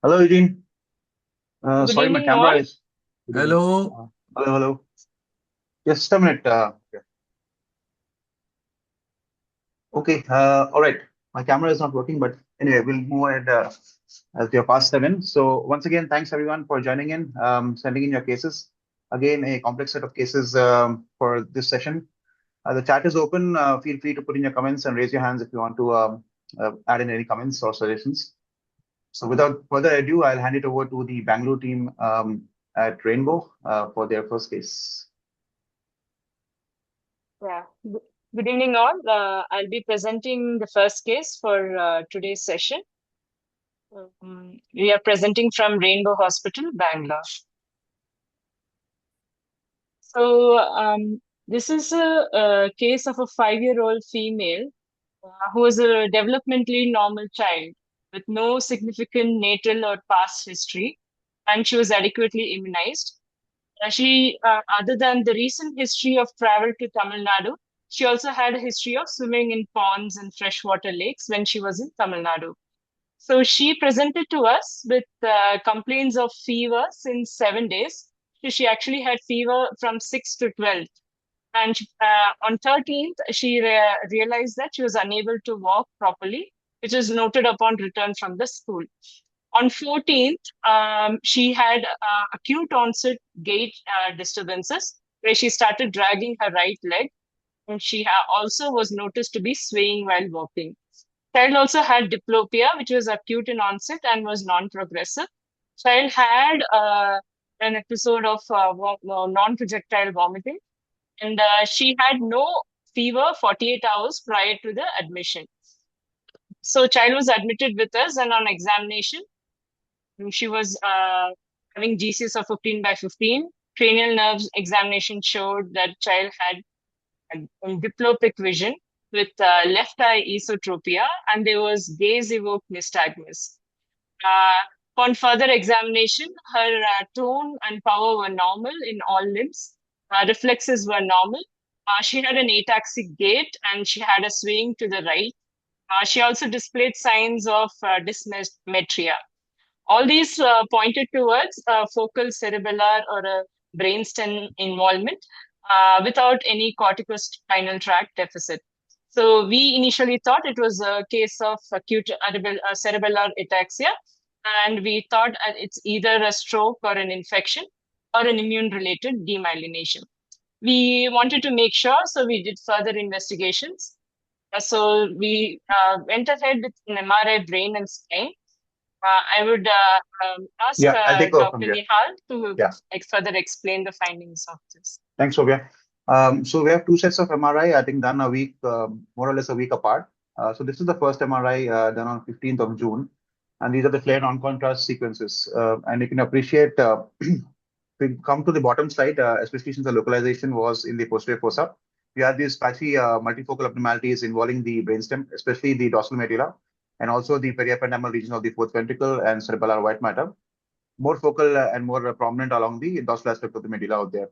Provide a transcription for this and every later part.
Hello, Eugene. Good Sorry, my evening, all. camera is. Good evening. Hello. Hello, hello. Just a minute. Yeah. Okay. All right. My camera is not working, but anyway, we'll move ahead as we are past 7. So once again, thanks everyone for joining in, sending in your cases. Again, a complex set of cases for this session. The chat is open. Feel free to put in your comments and raise your hands if you want to add in any comments or suggestions. So without further ado, I'll hand it over to the Bangalore team at Rainbow for their first case. Yeah. Good evening, all. I'll be presenting the first case for today's session. We are presenting from Rainbow Hospital, Bangalore. So, this is a case of a 5-year-old female who was a developmentally normal child with no significant natal or past history, and she was adequately immunized. Other than the recent history of travel to Tamil Nadu, she also had a history of swimming in ponds and freshwater lakes when she was in Tamil Nadu. So she presented to us with complaints of fever since 7 days. So she actually had fever from 6 to 12. And on 13th, she realized that she was unable to walk properly, which is noted upon return from the school. On 14th, she had acute onset gait disturbances where she started dragging her right leg, and she also was noticed to be swaying while walking. Child also had diplopia, which was acute in onset and was non-progressive. Child had an episode of non-projectile vomiting, and she had no fever 48 hours prior to the admission. So child was admitted with us, and on examination, she was having GCS of 15 by 15. Cranial nerves examination showed that child had diplopic vision with left eye esotropia, and there was gaze-evoked nystagmus. Upon further examination, her tone and power were normal in all limbs. Reflexes were normal. She had an ataxic gait and she had a swing to the right. She also displayed signs of dysmetria. All these pointed towards focal cerebellar or a brainstem involvement without any corticospinal tract deficit. So we initially thought it was a case of acute cerebellar ataxia, and we thought it's either a stroke or an infection or an immune-related demyelination. We wanted to make sure, so we did further investigations. So we went ahead with an MRI brain and spine. I would ask Yeah, I'll take over from Dr. here. Nihal to Yeah, further explain the findings of this. thanks, Sovia. So we have two sets of MRI, I think, done a week, more or less a week apart. So this is the first MRI done on 15th of June, and these are the flare non-contrast sequences. And you can appreciate, we come to the bottom slide, especially since the localization was in the posterior fossa. We have these patchy multifocal abnormalities involving the brainstem, especially the dorsal medulla, and also the periependymal region of the fourth ventricle and cerebellar white matter. More focal and more prominent along the dorsal aspect of the medulla out there.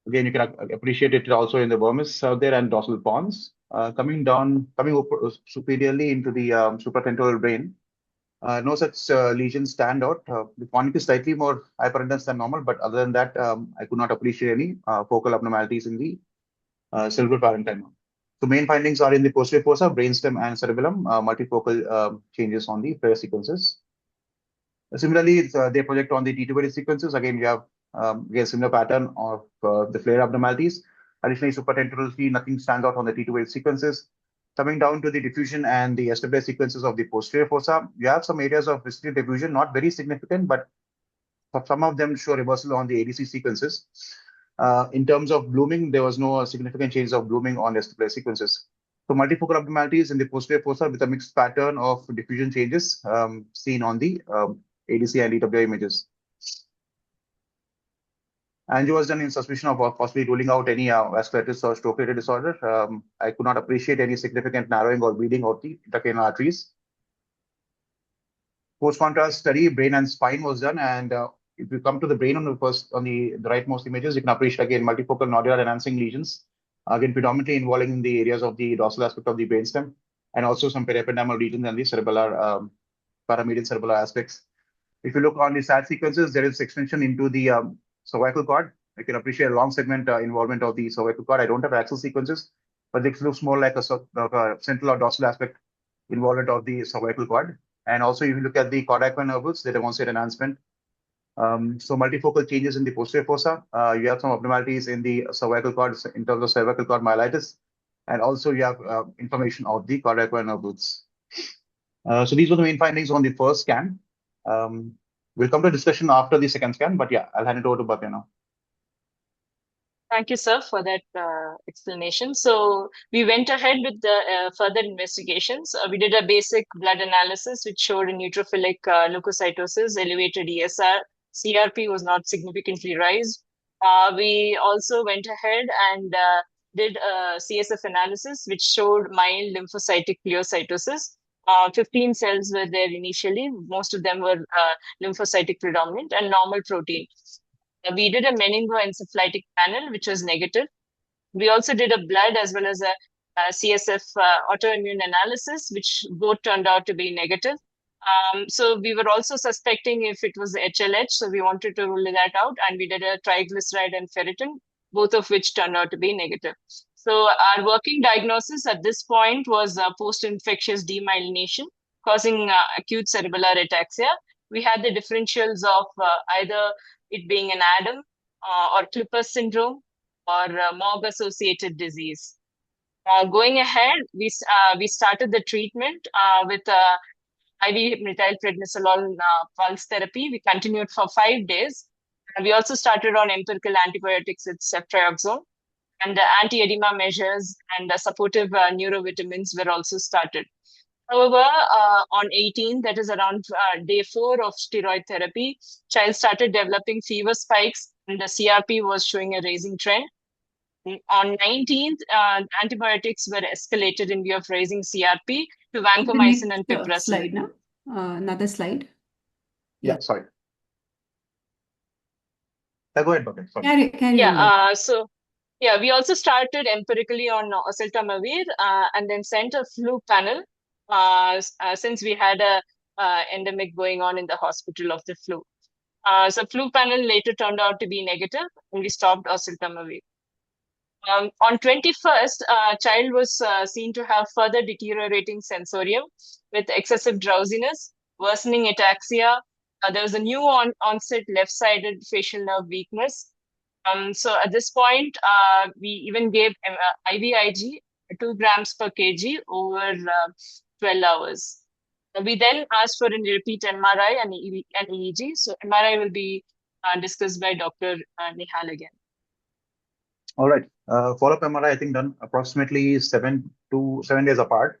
Again, you can appreciate it also in the vermis out there and dorsal pons. Coming superiorly into the supratemporal brain, no such lesions stand out. The conic is slightly more hyperintense than normal, but other than that, I could not appreciate any focal abnormalities in the cerebral parenchyma. So main findings are in the posterior fossa, brainstem, and cerebellum, multifocal changes on the flare sequences. Similarly, they project on the T2 sequences. Again, we have again, similar pattern of the flare abnormalities. Additionally, supratemporally, nothing stands out on the T2 sequences. Coming down to the diffusion and the SWA sequences of the posterior fossa, you have some areas of visceral diffusion, not very significant, but some of them show reversal on the ADC sequences. In terms of blooming, there was no significant change of blooming on SWA sequences. So multifocal abnormalities in the posterior fossa with a mixed pattern of diffusion changes seen on the ADC and EWI images. Angio was done in suspicion of possibly ruling out any vasculitis or stroke-related disorder. I could not appreciate any significant narrowing or bleeding of the intracranial arteries. Post-contrast study, brain and spine was done, and if you come to the brain on the rightmost images, you can appreciate again multifocal nodular enhancing lesions, again predominantly involving the areas of the dorsal aspect of the brainstem, and also some periependymal regions and the cerebellar paramedian cerebellar aspects. If you look on the SAT sequences, there is extension into the cervical cord. I can appreciate a long segment involvement of the cervical cord. I don't have axal sequences, but this looks more like a central or dorsal aspect involvement of the cervical cord. And also, if you look at the cardiac nerve roots, they demonstrate enhancement. So multifocal changes in the posterior fossa. You have some abnormalities in the cervical cord in terms of cervical cord myelitis, and also you have inflammation of the cardiac nerve roots. So these were the main findings on the first scan. We'll come to discussion after the second scan, but yeah, I'll hand it over to Bhavya now. Thank you, sir, for that explanation. So we went ahead with the further investigations. We did a basic blood analysis, which showed a neutrophilic leukocytosis, elevated ESR. CRP was not significantly raised. We also went ahead and did a CSF analysis, which showed mild lymphocytic pleocytosis. 15 cells were there initially. Most of them were lymphocytic predominant and normal protein. We did a meningoencephalitic panel, which was negative. We also did a blood as well as a CSF autoimmune analysis, which both turned out to be negative. So we were also suspecting if it was HLH, so we wanted to rule that out, and we did a triglyceride and ferritin, both of which turned out to be negative. So our working diagnosis at this point was post-infectious demyelination causing acute cerebellar ataxia. We had the differentials of either it being an ADAM or Klippers syndrome or MOG-associated disease. Going ahead, we started the treatment with IV methylprednisolone pulse therapy. We continued for 5 days. We also started on empirical antibiotics with ceftriaxone, and anti-edema measures and supportive neurovitamins were also started. However, on 18, that is around day 4 of steroid therapy, child started developing fever spikes and the CRP was showing a raising trend. On 19th, antibiotics were escalated in view of raising CRP to vancomycin and piperacillin. Slide now. Another slide. Yeah, sorry. Go ahead, Bhavya. Sorry. Carry on. So yeah, we also started empirically on oseltamivir and then sent a flu panel since we had a endemic going on in the hospital of the flu. So flu panel later turned out to be negative and we stopped oseltamivir. On 21st, child was seen to have further deteriorating sensorium with excessive drowsiness, worsening ataxia. There was a new onset left-sided facial nerve weakness. So at this point, we even gave IVIG 2 grams per kg over 12 hours. We then asked for a repeat MRI and EEG. So MRI will be discussed by Dr. Nihaal again. All right. Follow-up MRI, I think, done approximately 7 days apart.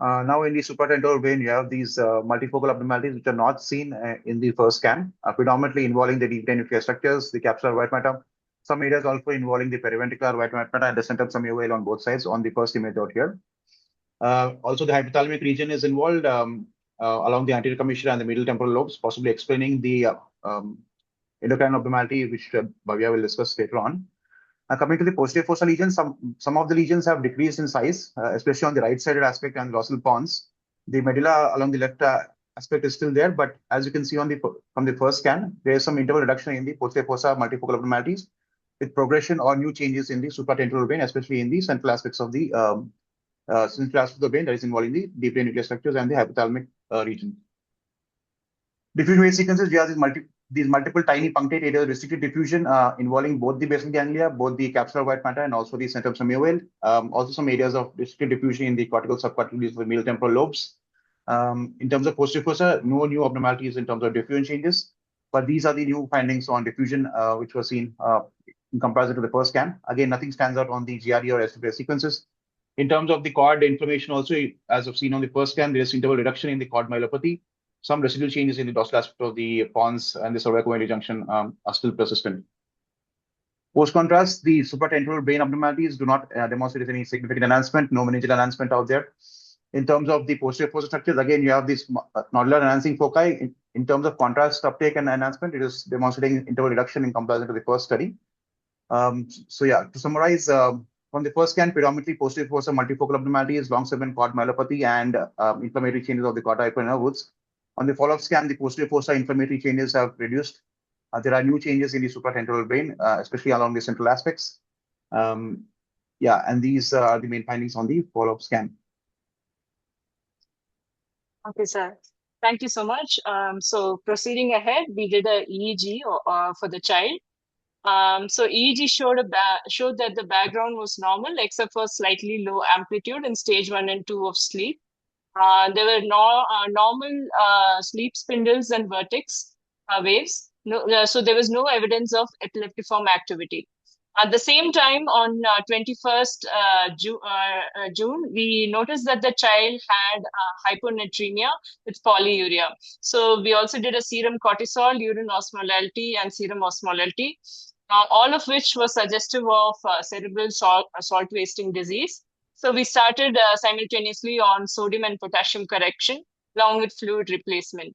Now, in the supratentorial vein, you have these multifocal abnormalities which are not seen in the first scan, predominantly involving the deep brain nuclear structures, the capsular white matter, some areas also involving the periventricular white matter and the central submucoval on both sides on the first image out here. Also, the hypothalamic region is involved along the anterior commissure and the middle temporal lobes, possibly explaining the endocrine abnormality, which Bhavya will discuss later on. Coming to the posterior fossa lesions, some of the lesions have decreased in size, especially on the right-sided aspect and dorsal pons. The medulla along the left aspect is still there, but as you can see from the first scan, there is some interval reduction in the posterior fossa multifocal abnormalities with progression or new changes in the supratentorial vein, especially in the central aspects of the brain that is involving the deep brain nuclear structures and the hypothalamic region. Diffusion wave sequences, we have these multiple tiny punctate areas of restricted diffusion involving both the basal ganglia, both the capsular white matter and also the central submucoval. Also some areas of restricted diffusion in the cortical subcortical of the middle temporal lobes. In terms of posterior fossa, no new abnormalities in terms of diffusion changes, but these are the new findings on diffusion which were seen in comparison to the first scan. Again, nothing stands out on the GRE or SPINacademics sequences. In terms of the cord inflammation also, as I've seen on the first scan, there is interval reduction in the cord myelopathy. Some residual changes in the dorsal aspect of the pons and the cervicovenous junction are still persistent. Post contrast, the supratentorial brain abnormalities do not demonstrate any significant enhancement, no meningeal enhancement out there. In terms of the posterior fossa structures, again, you have this nodular enhancing foci. In terms of contrast uptake and enhancement, it is demonstrating interval reduction in comparison to the first study. So yeah, to summarize, from the first scan, predominantly posterior fossa multifocal abnormalities, long segment cord myelopathy, and inflammatory changes of the cardiac nerve roots. On the follow-up scan, the posterior foci inflammatory changes have reduced. There are new changes in the supratemporal brain, especially along the central aspects. Yeah, and these are the main findings on the follow-up scan. Okay, sir. Thank you so much. So proceeding ahead, we did a EEG for the child. So EEG showed that the background was normal except for slightly low amplitude in stage 1 and 2 of sleep. There were normal sleep spindles and vertex waves. So there was no evidence of epileptiform activity. At the same time, on 21st June, we noticed that the child had hyponatremia with polyuria. So we also did a serum cortisol, urine osmolality, and serum osmolality, all of which was suggestive of cerebral salt wasting disease. So we started simultaneously on sodium and potassium correction along with fluid replacement.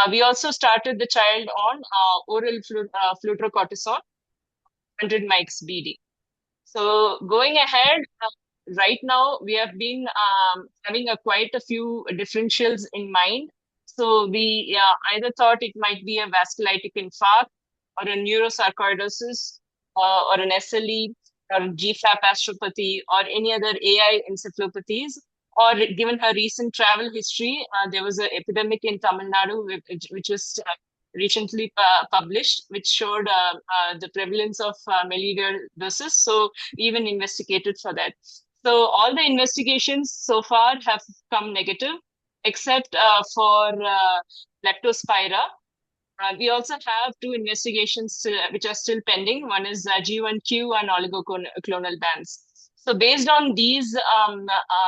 We also started the child on oral fludrocortisone, 100 mics BD. So going ahead, right now we have been having quite a few differentials in mind. So we either thought it might be a vasculitic infarct or a neurosarcoidosis or an SLE or GFAP astropathy or any other AI encephalopathies. Or given her recent travel history, there was an epidemic in Tamil Nadu, which was recently published, which showed the prevalence of melioidosis. So even investigated for that. So all the investigations so far have come negative, except for leptospira. We also have two investigations which are still pending. One is G1Q and oligoclonal bands. So based on these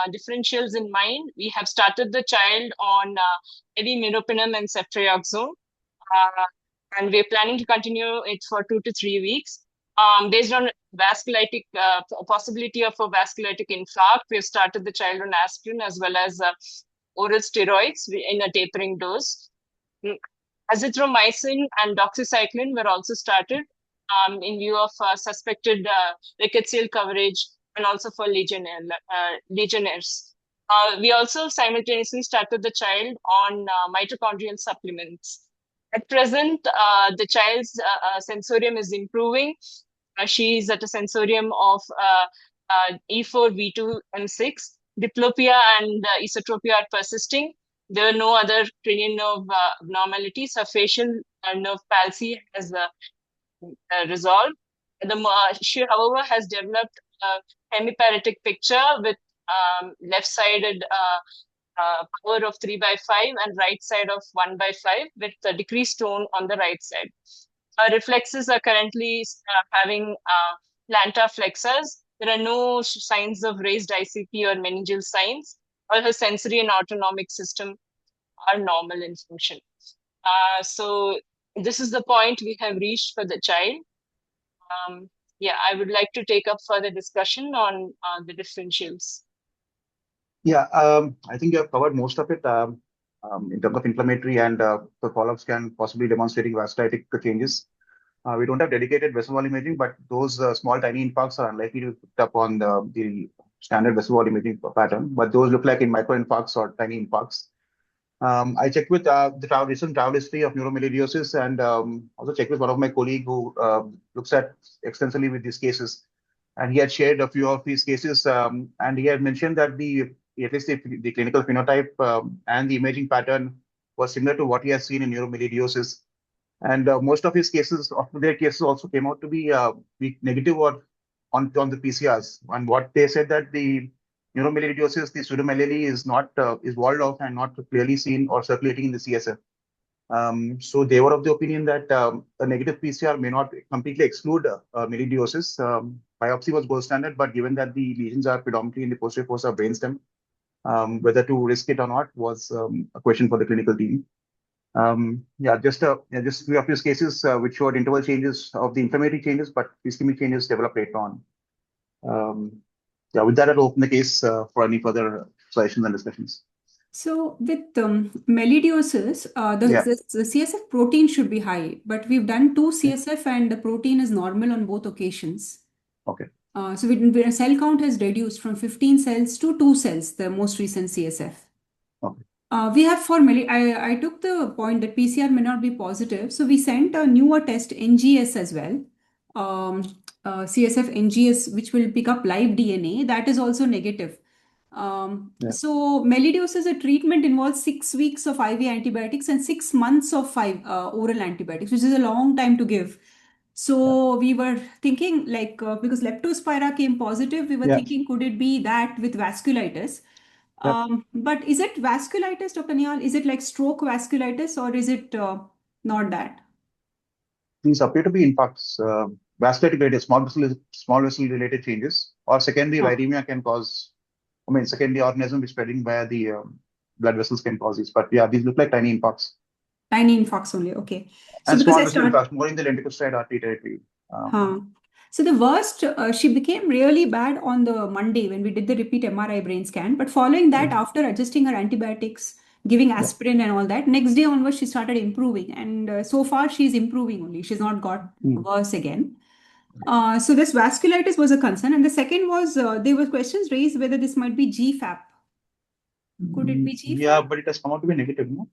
differentials in mind, we have started the child on heavy meropenem and ceftriaxone. And we're planning to continue it for 2 to 3 weeks. Based on vasculitic possibility of a vasculitic infarct, we have started the child on aspirin as well as oral steroids in a tapering dose. Azithromycin and doxycycline were also started in view of suspected rickettsial coverage and also for legionnaires. We also simultaneously started the child on mitochondrial supplements. At present, the child's sensorium is improving. She is at a sensorium of E4, V2, and 6. Diplopia and esotropia are persisting. There are no other cranial nerve abnormalities. Her facial nerve palsy has resolved. She, however, has developed a hemiparetic picture with left-sided power of 3/5 and right side of 1/5 with a decreased tone on the right side. Her reflexes are currently having plantar flexors. There are no signs of raised ICP or meningeal signs. All her sensory and autonomic system are normal in function. So this is the point we have reached for the child. Yeah, I would like to take up further discussion on the differentials. Yeah, I think you have covered most of it in terms of inflammatory and the follow-up scan possibly demonstrating vasculitic changes. We don't have dedicated vessel wall imaging, but those small tiny infarcts are unlikely to be picked up on the standard vessel wall imaging pattern, but those look like in microinfarcts or tiny infarcts. I checked with the recent travel history of neuromelodiosis and also checked with one of my colleagues who looks at extensively with these cases. And he had shared a few of these cases, and he had mentioned that at least the clinical phenotype and the imaging pattern was similar to what he has seen in neuromelodiosis. And most of his cases, their cases also came out to be negative or on the PCRs. And what they said that the neuromelodiosis, the pseudomelody is not is walled off and not clearly seen or circulating in the CSF. So they were of the opinion that a negative PCR may not completely exclude melodiosis. Biopsy was gold standard, but given that the lesions are predominantly in the posterior fossa brainstem, whether to risk it or not was a question for the clinical team. Just a few of these cases which showed interval changes of the inflammatory changes, but ischemic changes developed later on. With that, I'll open the case for any further suggestions and discussions. So with melioidosis, the CSF protein should be high, but we've done 2 CSF and the protein is normal on both occasions. Okay. So when cell count has reduced from 15 cells to 2 cells, the most recent CSF. Okay. We have for I took the point that PCR may not be positive, so we sent a newer test NGS as well, um, CSF NGS, which will pick up live DNA. That is also negative. Yeah. So melioidosis, a treatment involves 6 weeks of IV antibiotics and 6 months of oral antibiotics, which is a long time to give. So we were thinking because leptospira came positive, we were Yeah. thinking could it be that with vasculitis? Yeah. But is it vasculitis, Dr. Nihaal? Is it like stroke vasculitis or is it not that? These appear to be infarcts, vascular related, small vessel related changes, or secondary Huh. viremia can cause. I mean, secondary organism is spreading via the blood vessels can cause these. But yeah, these look like tiny infarcts Tiny infarcts only. Okay. So and because small I vessel start, infarcts, more in the lenticulocyte artery territory. huh. So the worst, she became really bad on the Monday when we did the repeat MRI brain scan. But following that, after adjusting her antibiotics, giving Yeah. aspirin and all that, next day onwards she started improving, and so far she's improving only. She's not got worse again. So this vasculitis was a concern, and the second was there were questions raised whether this might be GFAP. Could it be Yeah, GFAP? but it has come out to be negative, no?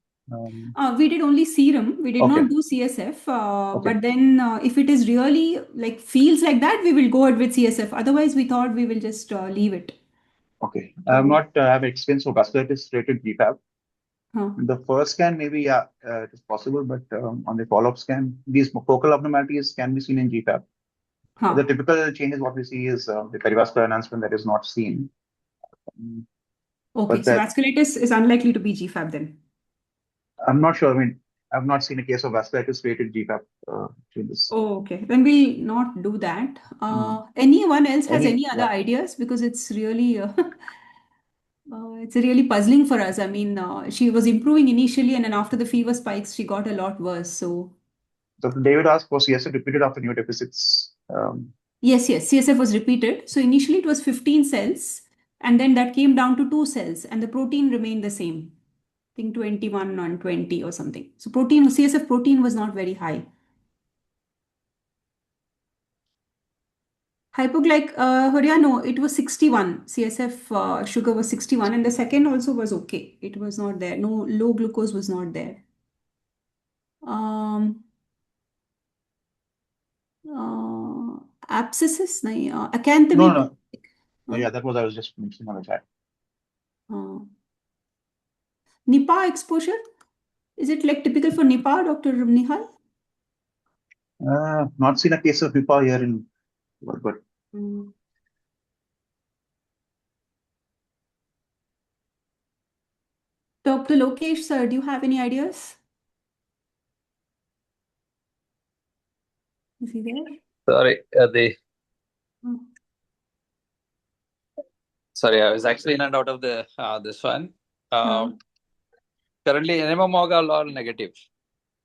We did only serum. We did Okay. not do CSF. Okay. But then, if it is really like feels like that, we will go ahead with CSF. Otherwise, we thought we will just leave it. Okay. I have not have experience of vasculitis related GFAP. Huh. In the first scan, maybe yeah, it is possible, but on the follow-up scan, these focal abnormalities can be seen in GFAP. Huh. The typical changes what we see is the perivascular enhancement that is not seen. Okay, But so that vasculitis is unlikely to be GFAP then. I'm not sure. I mean, I've not seen a case of vasculitis related GFAP changes. Oh, okay. Then we'll not do that. Mm. Anyone else has Any, any other yeah. ideas? Because it's really puzzling for us. I mean, she was improving initially, and then after the fever spikes, she got a lot worse. So Dr. David asked for CSF repeated after new deficits. yes, CSF was repeated. So initially it was 15 cells, and then that came down to 2 cells, and the protein remained the same. I think 21 on 20 or something. So CSF protein was not very high. No, it was 61. CSF sugar was 61, and the second also was okay. It was not there. No, low glucose was not there. Um, Abscesses, No, acanthamoeba. no, no. Yeah, that was I was just mentioning on the chat. Nipah exposure. Is it like typical for Nipah, Dr. Nihal? Not seen a case of Nipah here in, but Dr. Lokesh, sir, do you have any ideas? Is he there? Sorry, Hmm. sorry, I was actually in and out of the this one. Currently, NMMOG are all negative.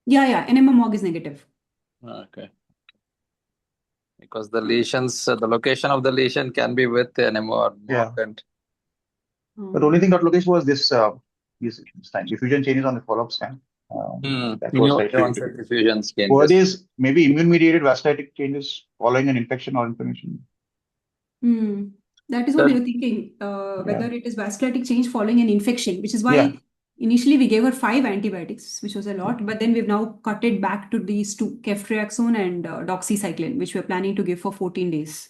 Yeah, NMMOG is negative. Okay. Because the lesions, the location of the lesion can be with NMO or yeah. and But the only thing that Lokesh was this time diffusion changes on the follow-up scan. That was slightly diffusion Were changes. these maybe immune-mediated vasculitic changes following an infection or inflammation? That is what we were thinking, whether it is vasculitic change following an infection, which is why initially we gave her 5 antibiotics, which was a lot, but then we've now cut it back to these 2, ceftriaxone and doxycycline, which we're planning to give for 14 days.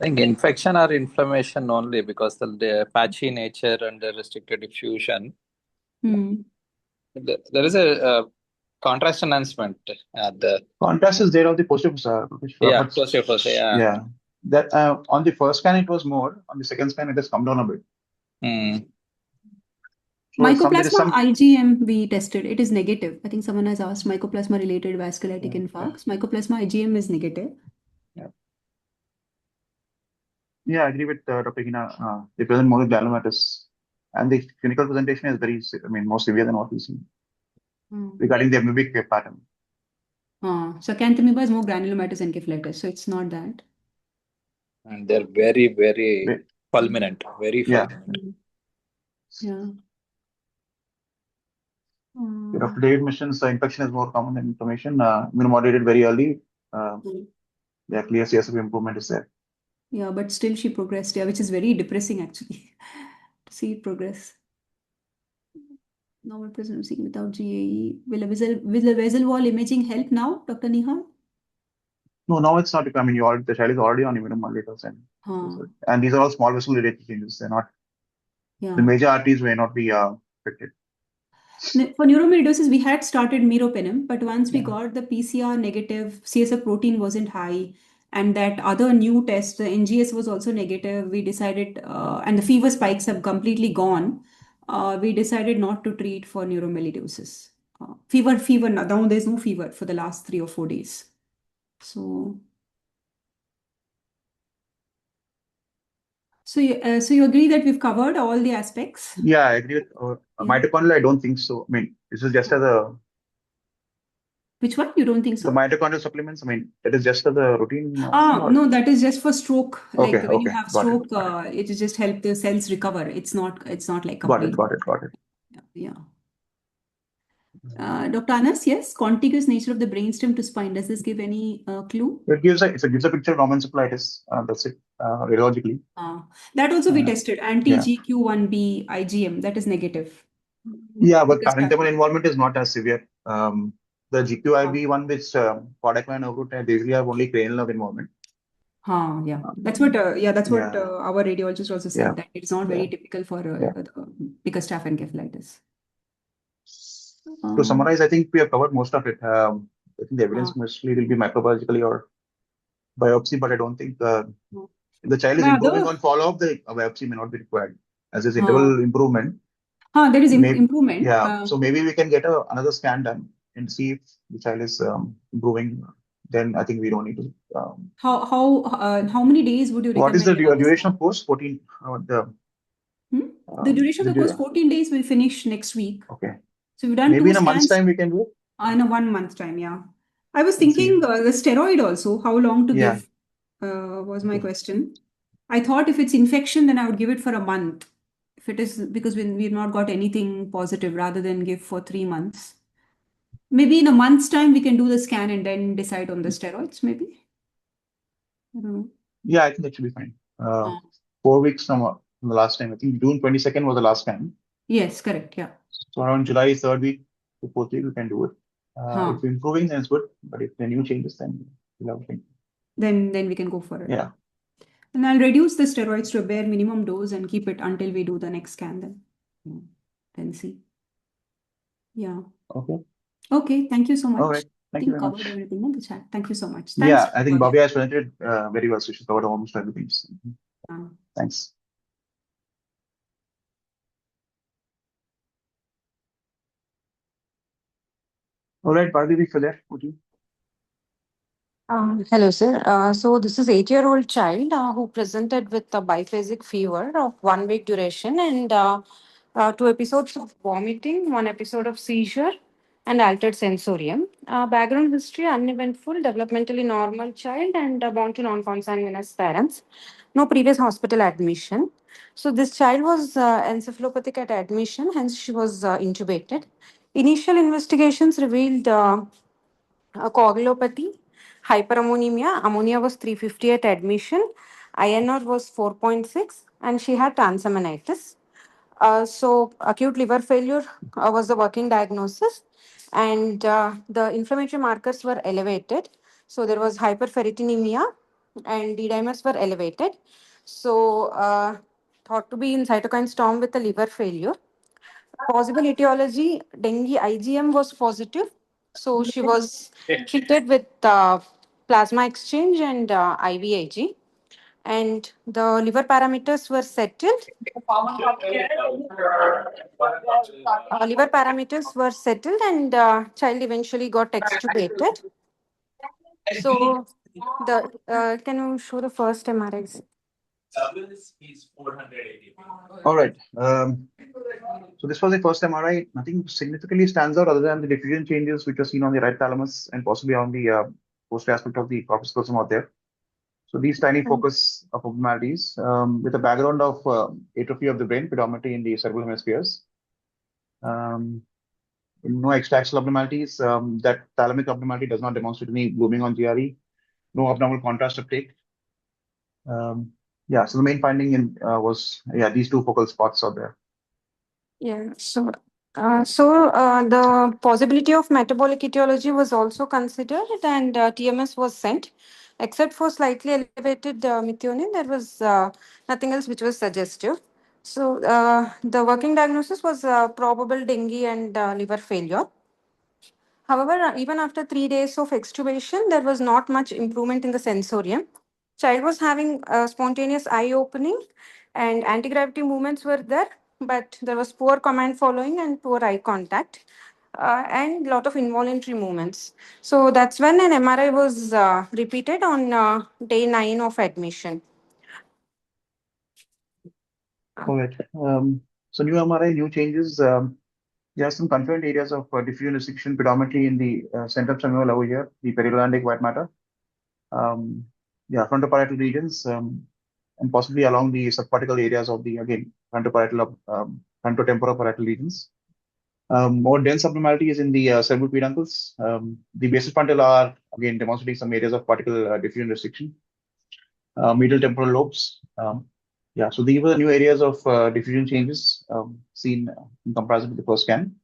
I think infection or inflammation only because the patchy nature and the restricted diffusion. There is a contrast enhancement. The contrast is there on the positive yeah. That on the first scan it was more. On the second scan it has come down a bit. So Mycoplasma IgM we tested. It is negative. I think someone has asked mycoplasma related vasculitic infarcts. Mycoplasma IgM is negative. Yeah, I agree with Dr. Hina. They present more granulomatous, and the clinical presentation is very, more severe than what we see regarding the amoebic pattern. So acanthamoeba is more granulomatous encephalitis, so it's not that. And they're very, very fulminant. Very fulminant. Yeah. Dr. David mentions the infection is more common than inflammation. Moderated very early. Clear CSF improvement is there. Yeah, but still she progressed, yeah, which is very depressing actually to see it progress. Normal pregnancy without GAE. Will a vessel wall imaging help now, Dr. Nihaal? No, now it's not. I mean, the child is already on immunomodulators, and these are all small vessel related changes. They're not. Yeah. The major arteries may not be affected. For neuromyelitis, we had started meropenem, but once we got the PCR negative, CSF protein wasn't high, and that other new test, the NGS was also negative, we decided, and the fever spikes have completely gone, we decided not to treat for neuromyelitis. Fever, now there's no fever for the last 3 or 4 days. So you agree that we've covered all the aspects? Yeah, I agree with mitochondrial. I don't think so. I mean, this is just as a. Which one? You don't think so? The mitochondrial supplements. I mean, it is just as a routine. No, that is just for stroke. Okay, like when you have stroke, got it is just help the cells recover. It's not like Got complete. it. Yeah. Dr. Anas, yes, contiguous nature of the brainstem to spine. Does this give any clue? It gives a picture of normal encephalitis. That's it. Radiologically. That also we tested anti-GQ1B IgM. That is negative. Yeah, but parenchymal involvement is not as severe. The GQIB one, which cardiac nerve root, they usually have only cranial nerve involvement. Yeah, that's what. Our radiologist also said, that it's not very typical for Bickerstaff encephalitis. To summarize, I think we have covered most of it. I think the evidence mostly will be microbiologically or biopsy, but I don't think if the child is improving on follow-up, the biopsy may not be required as is interval improvement. There is improvement. Yeah, so maybe we can get another scan done and see if the child is improving. Then I think we don't need to. How many days would you recommend? What is the duration of course? 14. The duration of the course, 14 days. Will finish next week. Okay. So we've done maybe 2 in a scans. month's time we can do it. In a 1 month time, yeah. I was thinking the steroid also. How long to give? Was my question. I thought if it's infection, then I would give it for a month. If it is because we've not got anything positive, rather than give for 3 months. Maybe in a month's time we can do the scan and then decide on the steroids. Maybe. I don't know. Yeah, I think that should be fine. 4 weeks from the last time. I think June 22nd was the last time. Yes, correct. Yeah. So around July 3rd week to 4th week, we can do it. If improving, then it's good. But if the new changes, then we'll have to think. Then we can go for it. Yeah. And I'll reduce the steroids to a bare minimum dose and keep it until we do the next scan then see. Yeah. Okay. Thank you so much. All right. Thank you very much. Covered everything in the chat. Thank you so much. Thanks, I think Bhavya has presented very well. So she covered almost everything. Thanks. All right, Bhargavi, for that, would you? Hello, sir. So this is 8-year-old child who presented with a biphasic fever of 1 week duration and 2 episodes of vomiting, 1 episode of seizure, and altered sensorium. Background history: uneventful, developmentally normal child, and born to non-consanguineous parents. No previous hospital admission. So this child was encephalopathic at admission, hence she was intubated. Initial investigations revealed coagulopathy, hyperammonemia. Ammonia was 350 at admission. INR was 4.6, and she had transaminitis. So acute liver failure was the working diagnosis, and the inflammatory markers were elevated. So there was hyperferritinemia, and D dimers were elevated. So thought to be in cytokine storm with a liver failure. Possible etiology: dengue IgM was positive. So she was treated with plasma exchange and IVIG. And the liver parameters were settled. Liver parameters were settled, and child eventually got extubated. So can you show the first MRIs? All right. So this was the first MRI. Nothing significantly stands out other than the diffusion changes which are seen on the right thalamus and possibly on the posterior aspect of the corpus callosum out there. So these tiny focus of abnormalities with a background of atrophy of the brain, predominantly in the cerebral hemispheres. No extraxial abnormalities. That thalamic abnormality does not demonstrate any blooming on GRE. No abnormal contrast uptake. Yeah, so the main finding was these two focal spots are there. Yeah. The possibility of metabolic etiology was also considered, and TMS was sent. Except for slightly elevated methionine, there was nothing else which was suggestive. So the working diagnosis was probable dengue and liver failure. However, even after 3 days of extubation, there was not much improvement in the sensorium. Child was having spontaneous eye opening, and anti-gravity movements were there, but there was poor command following and poor eye contact, and lot of involuntary movements. So that's when an MRI was repeated on day 9 of admission. All right. So new MRI, new changes. There are some confirmed areas of diffusion restriction, predominantly in the centrum semiola over here, the periodontic white matter. Frontoparietal regions, and possibly along the subcortical areas of the, again, frontotemporal regions. More dense abnormality is in the cerebral peduncles. The basal frontal are, again, demonstrating some areas of cortical diffusion restriction. Medial temporal lobes. So these were the new areas of diffusion changes seen in comparison with the first scan.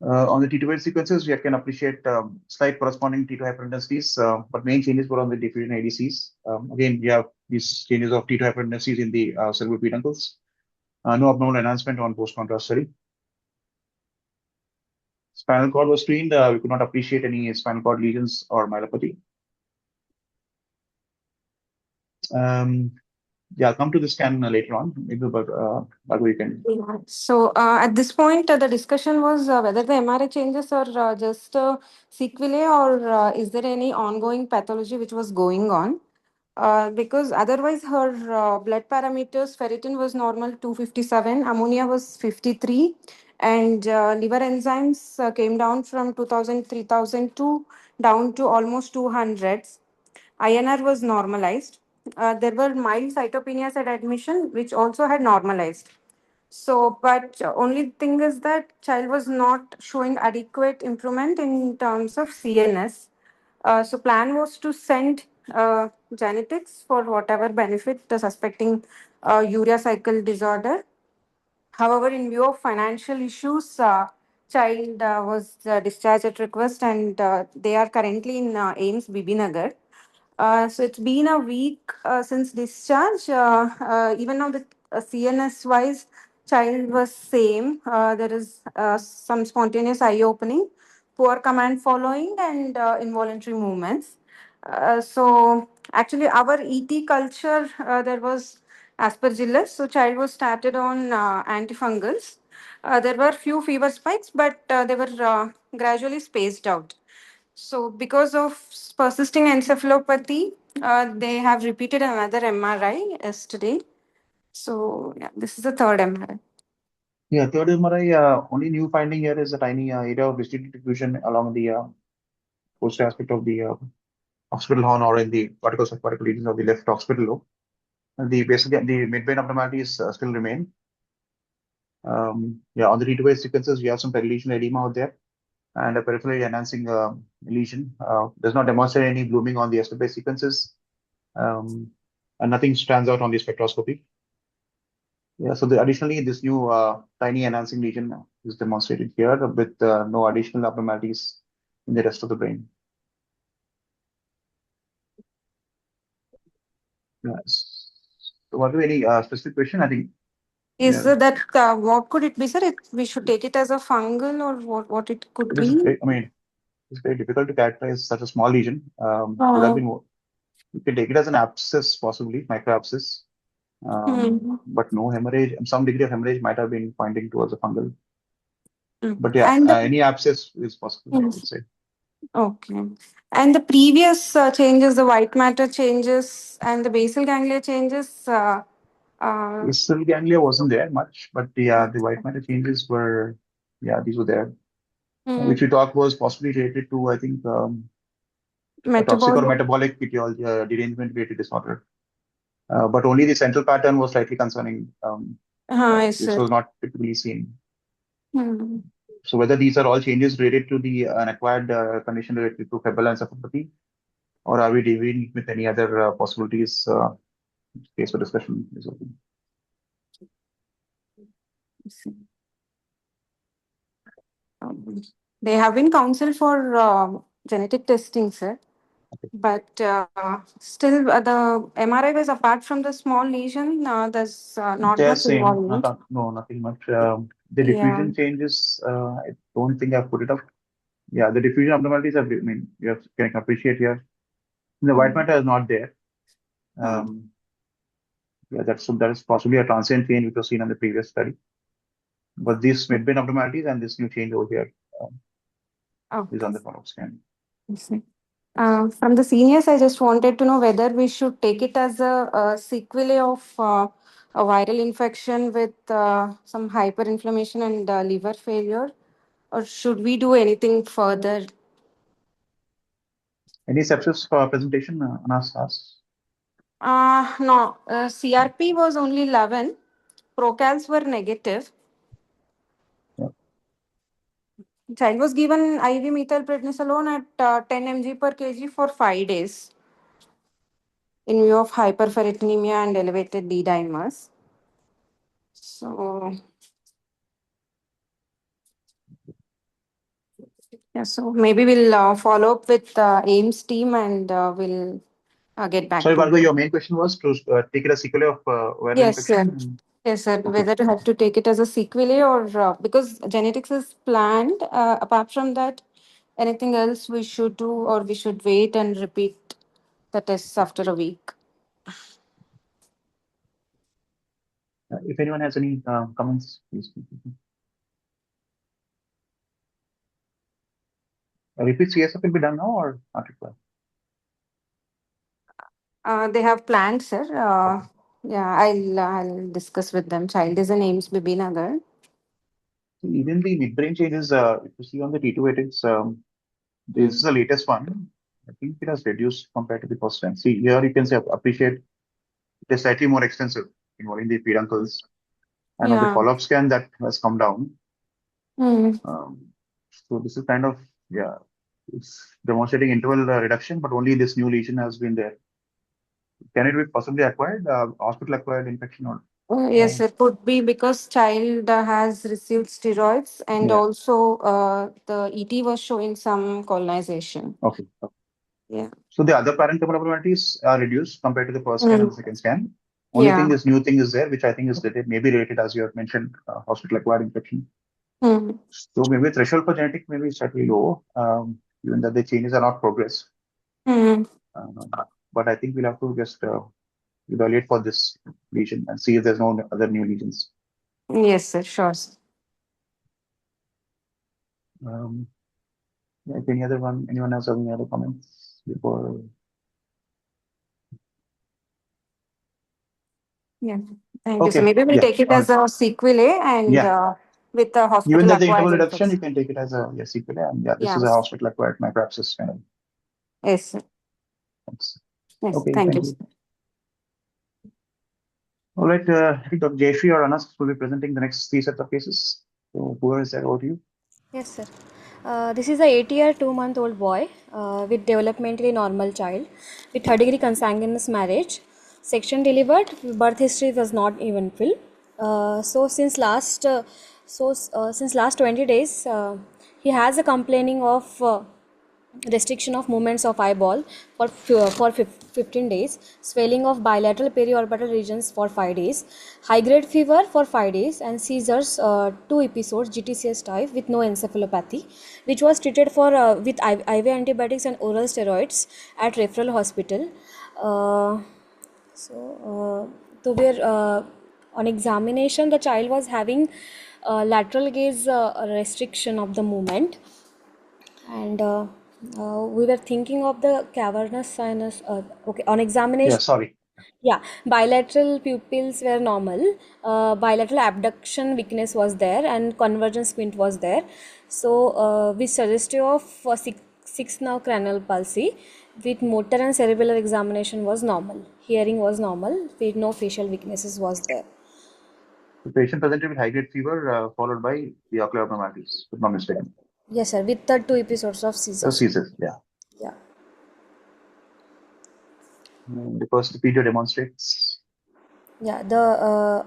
On the T2 sequences, we can appreciate slight corresponding T2 hyperintensities, but main changes were on the diffusion ADCs. Again, we have these changes of T2 hyperintensities in the cerebral peduncles. No abnormal enhancement on post-contrast study. Spinal cord was screened. We could not appreciate any spinal cord lesions or myelopathy. I'll come to the scan later on. Maybe about we can. Yeah. So at this point, the discussion was whether the MRI changes are just sequelae, or is there any ongoing pathology which was going on? Because otherwise her blood parameters, ferritin was normal 257, ammonia was 53, and liver enzymes came down from 2000, 3002 down to almost 200s. INR was normalized. There were mild cytopenias at admission, which also had normalized. So, but only thing is that child was not showing adequate improvement in terms of CNS. So plan was to send genetics for whatever benefit the suspecting urea cycle disorder. However, in view of financial issues, child was discharged at request, and they are currently in AIMS Bibinagar. So it's been a week since discharge. Even now the CNS wise, child was same. There is some spontaneous eye opening, poor command following, and involuntary movements. So actually, our ET culture there was aspergillus. So child was started on antifungals. There were few fever spikes, but they were gradually spaced out. So, because of persisting encephalopathy, they have repeated another MRI yesterday. So, yeah, this is the third MRI. Yeah, third MRI, only new finding here is a tiny area of distributed diffusion along the posterior aspect of the occipital horn or in the cortical subcortical regions of the left occipital lobe. And the midbrain abnormalities still remain. On the T2 sequences, we have some perilesional edema out there and a peripherally enhancing lesion. Does not demonstrate any blooming on the SPINacademics sequences, and nothing stands out on the spectroscopy. Additionally, this new tiny enhancing lesion is demonstrated here with no additional abnormalities in the rest of the brain. Yes. So, was there any specific question? I think. Is that what could it be, sir? We should take it as a fungal, or what it could be? It's very difficult to characterize such a small lesion. Would have been. You can take it as an abscess, possibly micro abscess. But no hemorrhage. Some degree of hemorrhage might have been pointing towards a fungal. But any abscess is possible, I would say. Okay. And the previous changes, the white matter changes and the basal ganglia changes. Basal ganglia wasn't there much, but the white matter changes were, these were there. Which we thought was possibly related to, I think, a toxic or metabolic derangement related disorder. But only the central pattern was slightly concerning. This was not typically seen. So whether these are all changes related to the an acquired condition related to febrile encephalopathy, or are we dealing with any other possibilities? Case for discussion is open. They have been counseled for genetic testing, sir. Okay. But still, the MRI was apart from the small lesion. There's not They're much same. involvement. No, nothing much. The diffusion changes, I don't think I've put it up. Yeah, the diffusion abnormalities are, I mean, you can appreciate here. The white matter is not there. Yeah, that is possibly a transient change which was seen in the previous study. But these midbrain abnormalities and this new change over here is on the follow-up scan. From the seniors, I just wanted to know whether we should take it as a sequelae of a viral infection with some hyperinflammation and liver failure, or should we do anything further? Any sepsis presentation, Anas asked? No, CRP was only 11. Procals were negative. Yeah. Child was given IV methylprednisolone at 10 mg per kg for 5 days in view of hyperferritinemia and elevated D dimers. So, yeah, so maybe we'll follow up with the AIMS team and we'll get back Sorry, to Bhargav, you. your main question was to take it as sequelae of viral Yes, sir. infection? Yes, sir. Okay. Whether to have to take it as a sequelae or because genetics is planned. Apart from that, anything else we should do or we should wait and repeat the tests after a week? If anyone has any comments, please. Repeat CSF will be done now or not required? They have planned, sir. Okay. Yeah, I'll discuss with them. Child is a names Bibinagar. So even the midbrain changes, if you see on the T286, this is the latest one. I think it has reduced compared to the first time. See, here you can say appreciate it is slightly more extensive involving the peduncles. And on the follow-up scan, that has come down. So this is kind of, yeah, it's demonstrating interval reduction, but only this new lesion has been there. Can it be possibly acquired, hospital-acquired infection? Or yes, it could be because child has received steroids and also the ET was showing some colonization. Okay. Yeah. So the other parenchymal abnormalities are reduced compared to the first scan and the second scan. Only thing, this new thing is there, which I think is related, maybe related, as you have mentioned, hospital-acquired infection. So maybe threshold for genetic maybe slightly low, even that the changes are not progress. But I think we'll have to just evaluate for this lesion and see if there's no other new lesions. Yes, sir. Sure. If anyone else have any other comments before? Yeah. Thank you. So maybe we'll take it as a sequelae and with the hospital Even that the acquired interval reduction, you can take it as a sequelae. And this is a hospital acquired microabscess kind of. Yes, sir. Thanks. Yes, Okay, thank you. All right, I think Dr. Jayashree or Anas will be presenting the next 3 sets of cases. So whoever is there, over to you. Yes, sir. This is a 8-year, 2-month-old boy with developmentally normal child with third-degree consanguineous marriage. Section delivered, birth history was not eventful. So since last 20 days, he has a complaining of restriction of movements of eyeball for 15 days, swelling of bilateral periorbital regions for 5 days, high grade fever for 5 days, and seizures 2 episodes GTCS type with no encephalopathy, which was treated for with IV antibiotics and oral steroids at referral hospital. On examination, the child was having lateral gaze restriction of the movement, and we were thinking of the cavernous sinus. On examination, bilateral pupils were normal, bilateral abduction weakness was there, and convergent squint was there. So we suggested of 6 nerve cranial palsy with motor and cerebellar examination was normal, hearing was normal, with no facial weaknesses was there. The patient presented with high grade fever followed by the ocular abnormalities, if not mistaken. Yes, sir, with the 2 episodes of seizures. Seizures, yeah. Yeah. The first video demonstrates. Yeah, the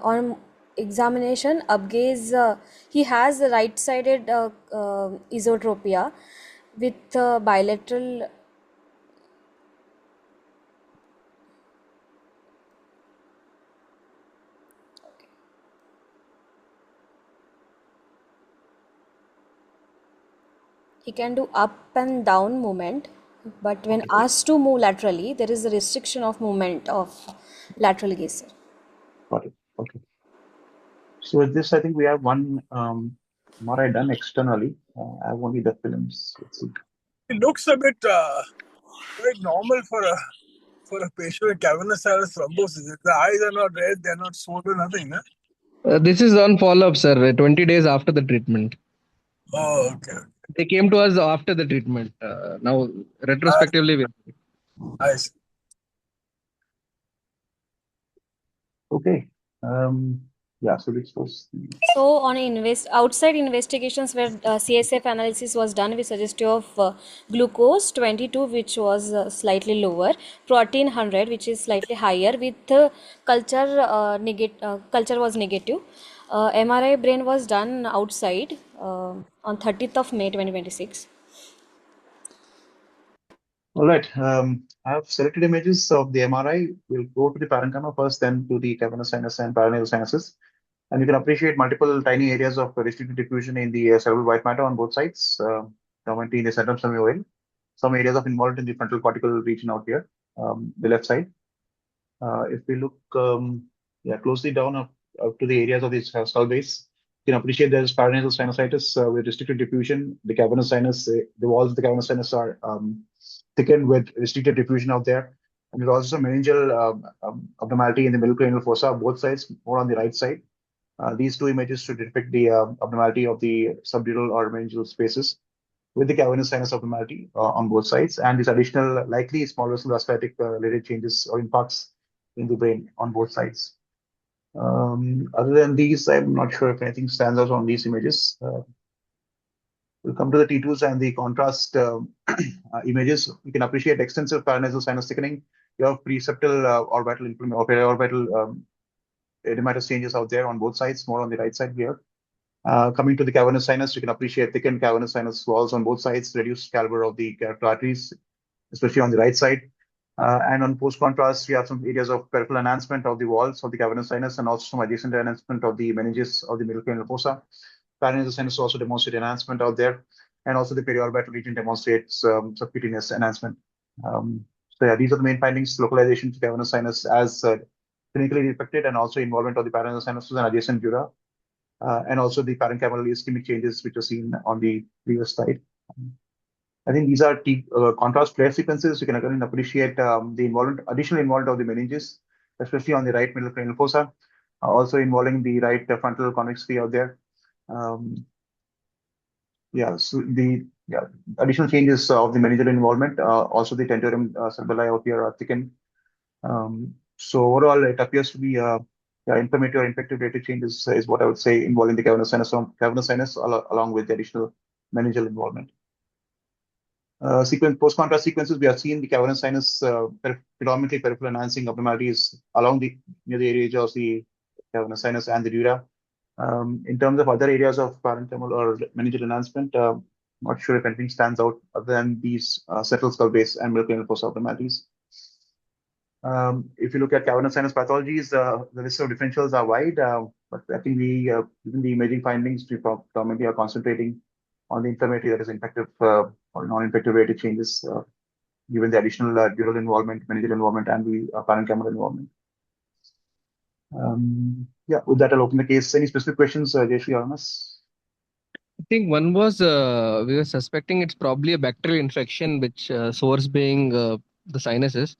on examination, Abgaze, he has right-sided esotropia with bilateral. He can do up and down movement, but when asked to move laterally, there is a restriction of movement of lateral gaze. Got it. Okay. So with this, I think we have one MRI done externally. I have only the films. Let's see. It looks a bit quite normal for a patient with cavernous sinus thrombosis. The eyes are not red, they are not swollen, nothing. This is on follow-up, sir. 20 days after the treatment. Oh, okay. They came to us after the treatment. Now, retrospectively, I see. Okay. Yeah, so this was So on outside investigations where CSF analysis was done with suggestive of glucose 22, which was slightly lower, protein 100, which is slightly higher, with culture was negative. MRI brain was done outside on 30th of May 2026. all right. I have selected images of the MRI. We'll go to the parenchyma first, then to the cavernous sinus and paranasal sinuses. And you can appreciate multiple tiny areas of restricted diffusion in the cerebral white matter on both sides, dominantly in the centrum semi-oval. Some areas of involvement in the frontal cortical region out here, the left side. If we look closely down up to the areas of the skull base, you can appreciate there's paranasal sinusitis with restricted diffusion. The cavernous sinus, the walls of the cavernous sinus are thickened with restricted diffusion out there. And there's also some meningeal abnormality in the middle cranial fossa, both sides, more on the right side. These two images should depict the abnormality of the subdural or meningeal spaces with the cavernous sinus abnormality on both sides, and these additional likely small vessel vasculitic related changes or impacts in the brain on both sides. Other than these, I'm not sure if anything stands out on these images. We'll come to the T2s and the contrast images. You can appreciate extensive paranasal sinus thickening. You have preseptal orbital or periorbital edematous changes out there on both sides, more on the right side here. Coming to the cavernous sinus, you can appreciate thickened cavernous sinus walls on both sides, reduced caliber of the character arteries, especially on the right side. And on post-contrast, you have some areas of peripheral enhancement of the walls of the cavernous sinus and also some adjacent enhancement of the meninges of the middle cranial fossa. Paranasal sinus also demonstrates enhancement out there. And also the periorbital region demonstrates subcutaneous enhancement. So yeah, these are the main findings: localization to cavernous sinus as clinically detected, and also involvement of the paranasal sinuses and adjacent dura. And also the parenchymal ischemic changes which are seen on the previous slide. I think these are contrast flare sequences. You can again appreciate the additional involvement of the meninges, especially on the right middle cranial fossa, also involving the right frontal convex tree out there. So the additional changes of the meningeal involvement, also the tentorium cerebelli out here are thickened. So overall, it appears to be inflammatory or infective related changes is what I would say involving the cavernous sinus along with the additional meningeal involvement. Post-contrast sequences, we have seen the cavernous sinus predominantly peripheral enhancing abnormalities along near the area of the cavernous sinus and the dura. In terms of other areas of parenchymal or meningeal enhancement, not sure if anything stands out other than these central skull base and middle cranial fossa abnormalities. If you look at cavernous sinus pathologies, the list of differentials are wide, but I think given the imaging findings, we probably are concentrating on the inflammatory, that is infective or non-infective related changes, given the additional dural involvement, meningeal involvement, and the parenchymal involvement. With that, I'll open the case. Any specific questions, Jayashree or Anas? I think one was we were suspecting it's probably a bacterial infection, which source being the sinuses.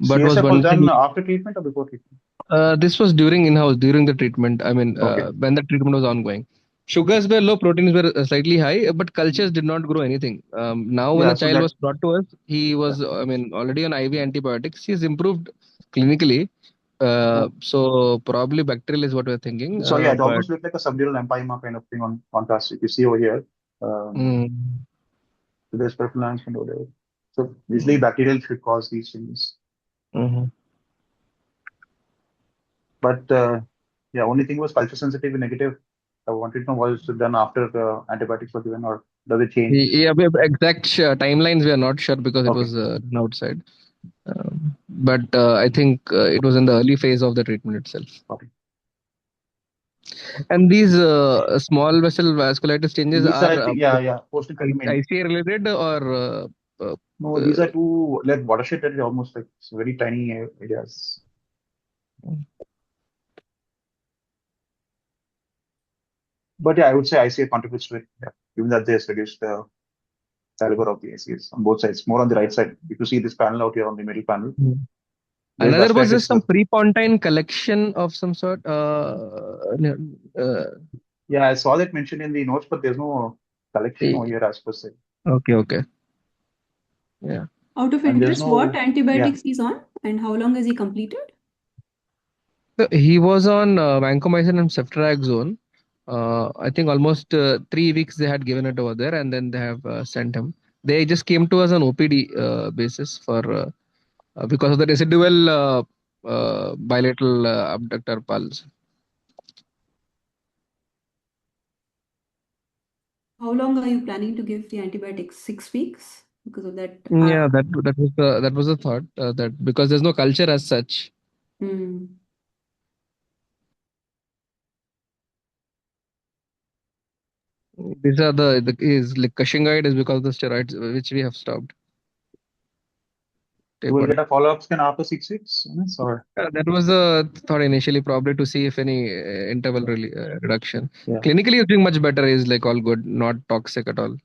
But CSF was done after treatment or before treatment? This was during the treatment. I mean, when the treatment was ongoing. Sugars were low, proteins were slightly high, but cultures did not grow anything. Now, when the child was brought to us, he was, already on IV antibiotics. He's improved clinically. So probably bacterial is what we're thinking. So it almost looked like a subdural empyema kind of thing on contrast. If you see over here, there's peripheral enhancement over there. So usually bacterial should cause these things. Mm-hmm. But yeah, only thing was culture sensitive and negative. I wanted to know was it done after antibiotics were given, or does it change? Yeah, exact timelines we are not sure because it Okay. was done outside. But I think it was in the early phase of the treatment itself. Okay. And these small vessel vasculitis changes These are, I are think, yeah, post-treatment. ICA related or No, these are two like watershed areas, almost like very tiny areas. But yeah, I would say ICA contributes to it, given that there's reduced the caliber of the ICAs on both sides, more on the right side. If you see this panel out here on the middle panel, there's another was just vasculitis. some prepontine collection of some sort. Yeah, I saw that mentioned in the notes, but there's no collection over here as per se. Okay. Yeah. Out of And there's interest, no, what antibiotics he's on and how long has he completed? So he was on vancomycin and ceftriaxone. I think almost 3 weeks they had given it over there, and then they have sent him. They just came to us on OPD basis for because of the residual bilateral abductor pulse. How long are you planning to give the antibiotics? 6 weeks? Because of that. Yeah, that was the thought that because there's no culture as such. These are the is like Cushingoid is because of the steroids which we have stopped. You will get a follow-up scan after 6 weeks, or that was the thought initially, probably to see if any interval reduction. Yeah. Clinically, it's doing much better. Is like all good, not toxic at all.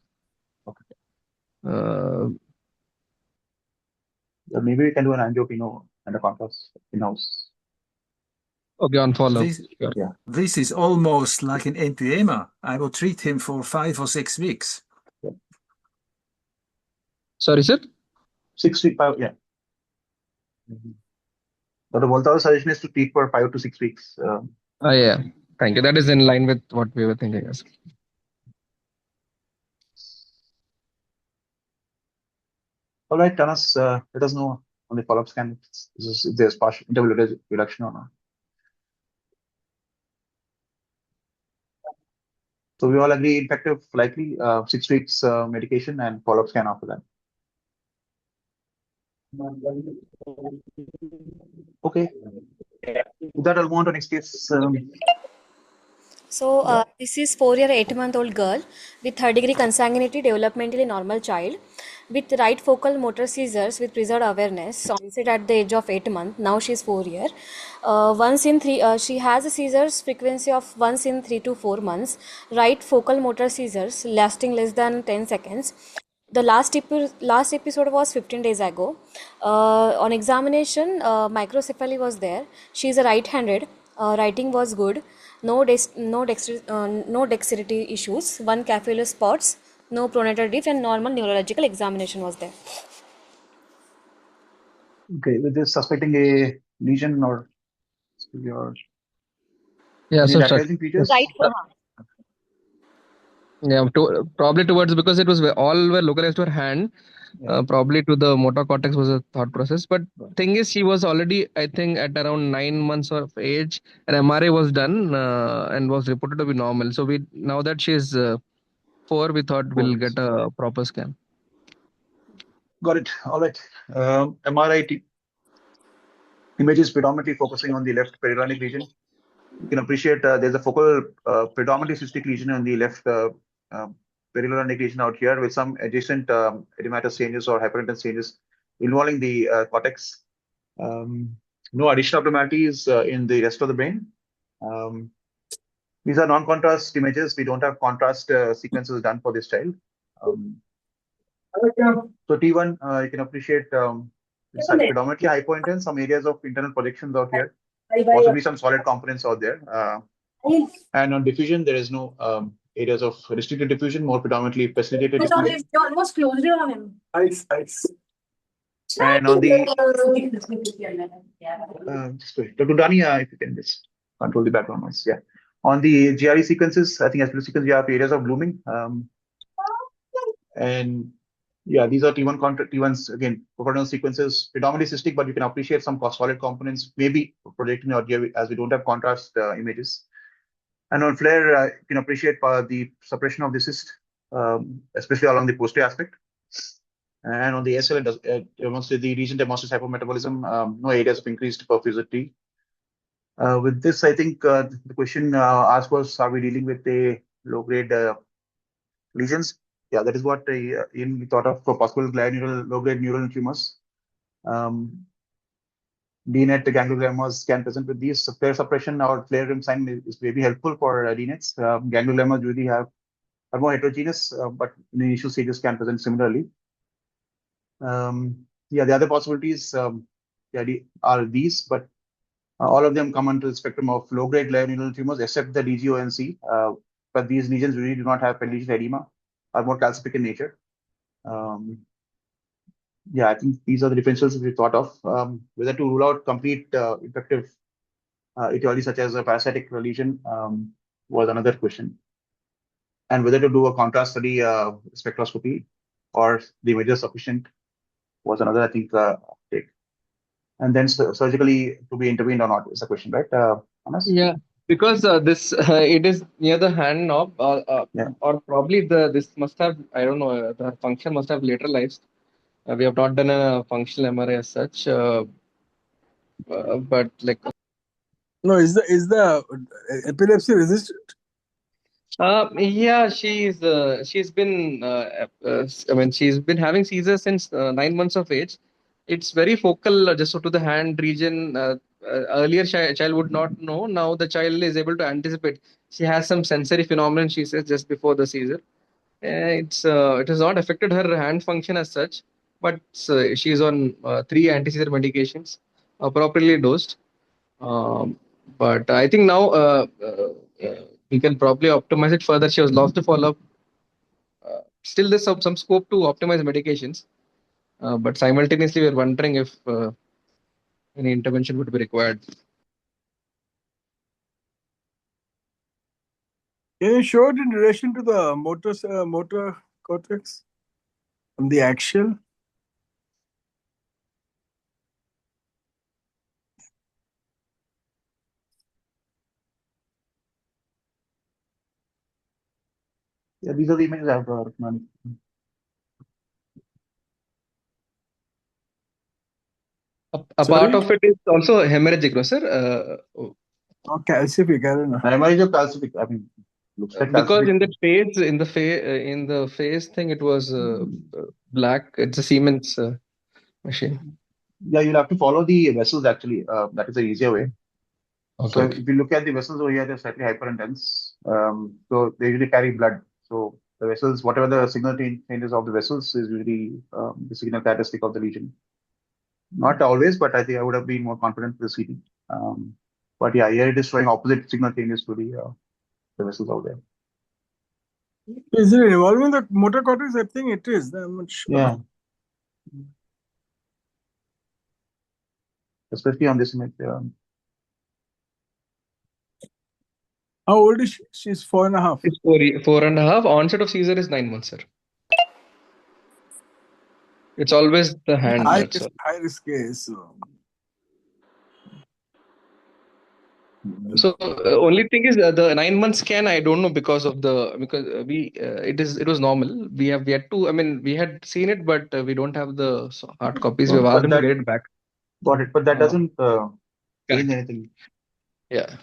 Maybe we can do an angiopino and a contrast in-house. Okay, on follow. This is almost like an empyema. I will treat him for 5 or 6 weeks. Sorry, sir? 6 weeks, yeah. But the Voltao suggestion is to treat for 5 to 6 weeks. Yeah. Thank you. That is in line with what we were thinking. All right, Tanas, let us know on the follow-up scan if there's partial interval reduction or not. So we all agree effective likely 6 weeks medication and follow-up scan after that. Okay. With that, I'll move on to next case. So this is 4-year, 8-month-old girl with third-degree consanguinity, developmentally normal child, with right focal motor seizures with preserved awareness, onset at the age of 8 months. Now she is 4 years. She has a seizures frequency of once in 3 to 4 months. Right focal motor seizures lasting less than 10 seconds. The last episode was 15 days ago. On examination, microcephaly was there. She is a right-handed. Writing was good. No dexterity issues. 1 capillary spots. No pronator drift, and normal neurological examination was there. Okay, with this suspecting a lesion or your localizing features? Right. Yeah, probably towards because it was all were localized to her hand. Probably to the motor cortex was a thought process. But thing is, she was already, I think, at around 9 months of age. An MRI was done and was reported to be normal. So now that she is 4, we thought we'll get a proper scan. Got it. All right. MRI images predominantly focusing on the left perineal region. You can appreciate there's a focal predominantly cystic lesion on the left perineal region out here with some adjacent edematous changes or hyperintensity changes involving the cortex. No additional abnormalities in the rest of the brain. These are non-contrast images. We don't have contrast sequences done for this child. So T1, you can appreciate it's predominantly hypointense, some areas of internal projections out here, possibly some solid components out there. And on diffusion, there is no areas of restricted diffusion, more predominantly facilitated diffusion. Almost closed on him. And on the Dr. Dani, if you can just control the background noise. Yeah. On the GRE sequences, I think as sequence, you have areas of blooming. And Yeah, these are T1s again, coronal sequences, predominantly cystic, but you can appreciate some solid components, maybe projecting out here as we don't have contrast images. And on FLAIR, you can appreciate the suppression of the cyst, especially along the posterior aspect. And on the SL, the region demonstrates hypometabolism, no areas of increased perfusivity. With this, I think the question asked was, are we dealing with a low-grade lesions? Yeah, that is what we thought of for possible low-grade neural tumors. DNET gangliomas can present with these. FLAIR suppression or FLAIR rim sign is maybe helpful for DNETs. Gangliomas usually are more heterogeneous, but in the initial stages can present similarly. Yeah, the other possibilities are these, but all of them come under the spectrum of low-grade neural tumors, except the DGONC. But these lesions really do not have lesion edema, are more calcific in nature. Yeah, I think these are the differentials we thought of. Whether to rule out complete infective etiology such as a parasitic lesion was another question. And whether to do a contrast study spectroscopy or the image is sufficient was another, I think, take. And then surgically to be intervened or not is the question, right, Anas? Yeah, because this it is near the hand knob, or probably this must have, I don't know, the function must have later lives. We have not done a functional MRI as such, but like. No, is the epilepsy resistant? Yeah, she's been I mean she's been having seizures since 9 months of age. It's very focal, just to the hand region. Earlier, child would not know. Now the child is able to anticipate. She has some sensory phenomenon. She says just before the seizure. It has not affected her hand function as such, but she's on 3 anti-seizure medications, appropriately dosed. But I think now we can probably optimize it further. She was lost to follow up. Still, there's some scope to optimize medications, but simultaneously, we're wondering if any intervention would be required. Can you show it in relation to the motor cortex and the axial? Yeah, these are the images I have A part of it is also hemorrhagic, no, sir? Calcific, I don't know. Hemorrhage or calcific? I mean, looks like because calcific. in the phase thing, it was black. It's a Siemens machine. Yeah, you'll have to follow the vessels actually. That is the easier way. Okay, so if you look at the vessels over here, they're slightly hyperintense. So they usually carry blood. So the vessels, whatever the signal changes of the vessels is usually the signal characteristic of the lesion. Not always, but I think I would have been more confident with the CT. But yeah, here it is showing opposite signal changes to the vessels out there. Is it involving the motor cortex? I think it is. I'm not sure. Yeah. Especially on this image. How old is she? She's 4.5. It's 4.5. Onset of seizure is 9 months, sir. It's always the hand. High risk case. So only thing is the 9 month scan. I don't know because it was normal. We have yet to. I mean, we had seen it, but we don't have the hard copies. We've asked them to get it back. Got it, but that doesn't change anything. Yeah.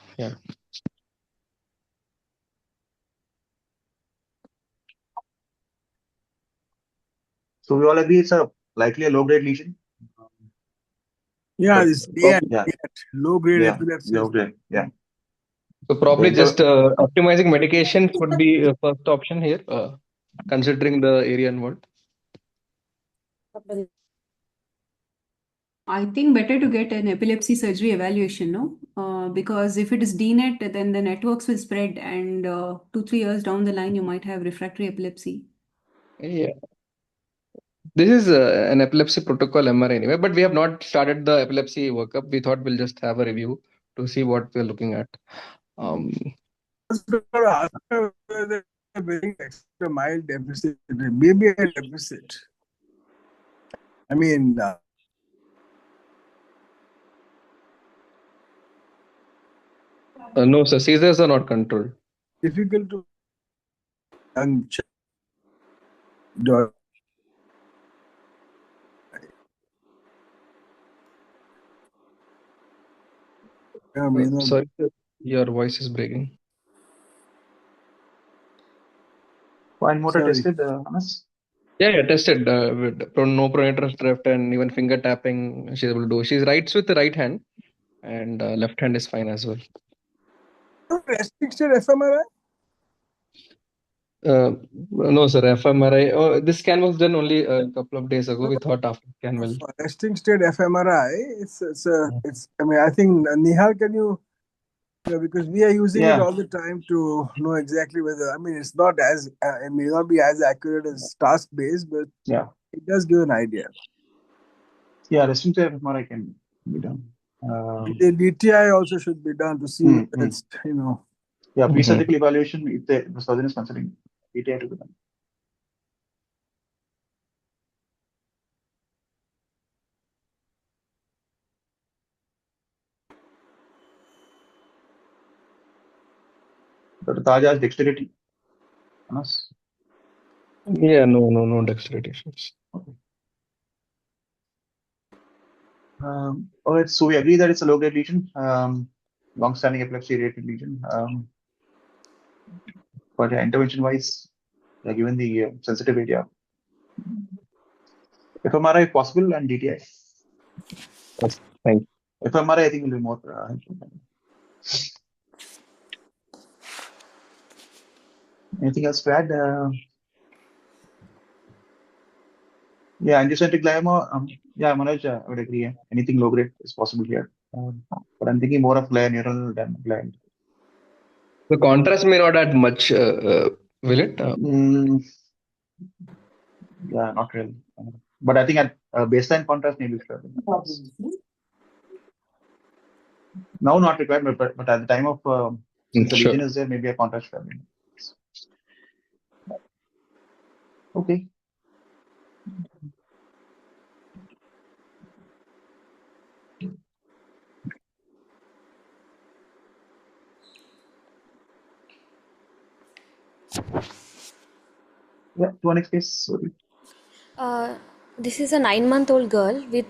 So we all agree it's likely a low-grade lesion. Yeah, it's low-grade epilepsy. Low-grade, yeah. So probably just optimizing medication would be a first option here, considering the area involved. I think better to get an epilepsy surgery evaluation, no? Because if it is DNET, then the networks will spread, and 2-3 years down the line, you might have refractory epilepsy. Yeah. This is an epilepsy protocol MRI anyway, but we have not started the epilepsy workup. We thought we'll just have a review to see what we're looking at. Very extra mild deficit, maybe a deficit. I mean, No, sir. Seizures are not controlled. difficult to young child. Sorry, sir. Your voice is breaking. Fine motor tested, Anas? Yeah, tested with no pronator left and even finger tapping she's able to do. She writes with the right hand and left hand is fine as well. Restricted fMRI? No, sir. fMRI. Oh, this scan was done only a couple of days ago. We thought after scan will. Resting state fMRI. It's. I mean, I think Nihaal, can you? Because we are using it all the time to know exactly whether. I mean, it's not as. It may not be as accurate as task based, but it does give an idea. Yeah, resting state fMRI can be done. The DTI also should be done to see it's Yeah, pre-surgical evaluation if the surgeon is considering DTI to be done. Dr. Taja's dexterity. Anas? Yeah, no dexterity issues. Okay. All right, so we agree that it's a low-grade lesion, long-standing epilepsy-related lesion. But intervention-wise, given the sensitive area, fMRI possible and DTI. Yes, thank you. fMRI, I think, will be more helpful. Anything else to add? Yeah, angiocentric glioma. Yeah, Manoj, I would agree. Anything low grade is possible here. But I'm thinking more of neural than gland. The contrast may not add much, will it? Yeah, not really. But I think at baseline contrast may be required. Now not required, but at the time of since the lesion is there, maybe a contrast required. Okay. Yeah, to our next case. Sorry. This is a 9-month-old girl with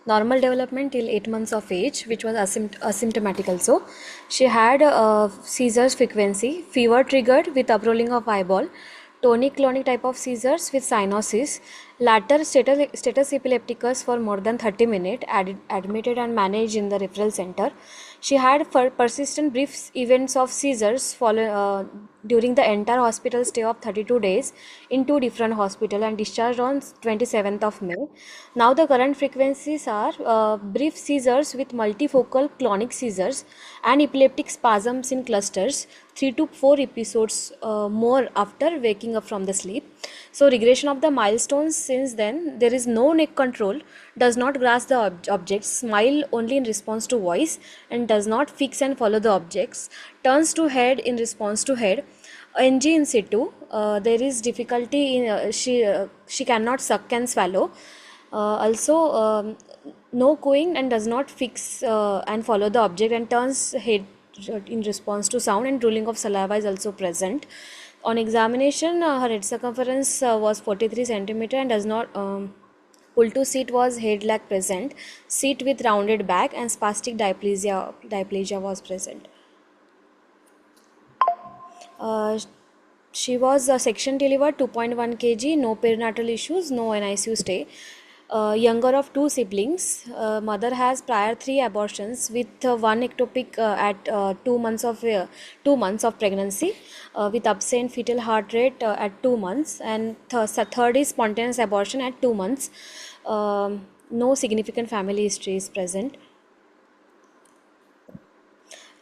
normal development till 8 months of age, which was asymptomatic also. She had seizures frequency, fever triggered with uprolling of eyeball, tonic-clonic type of seizures with cyanosis, latter status epilepticus for more than 30 minutes, admitted and managed in the referral center. She had persistent brief events of seizures during the entire hospital stay of 32 days in 2 different hospitals and discharged on 27th of May. Now the current frequencies are brief seizures with multifocal clonic seizures and epileptic spasms in clusters, 3 to 4 episodes more after waking up from the sleep. So regression of the milestones since then, there is no neck control, does not grasp the objects, smile only in response to voice and does not fix and follow the objects, turns to head in response to head, NG in situ, there is difficulty in, she cannot suck and swallow, also no cooing and does not fix and follow the object and turns head in response to sound and drooling of saliva is also present. On examination, her head circumference was 43 centimeter and does not pull to seat was head lag present, seat with rounded back and spastic diplegia was present. She was section delivered 2.1 kg, no perinatal issues, no NICU stay. Younger of 2 siblings. Mother has prior 3 abortions with 1 ectopic at 2 months of pregnancy with absent fetal heart rate at 2 months, and third is spontaneous abortion at 2 months. No significant family history is present.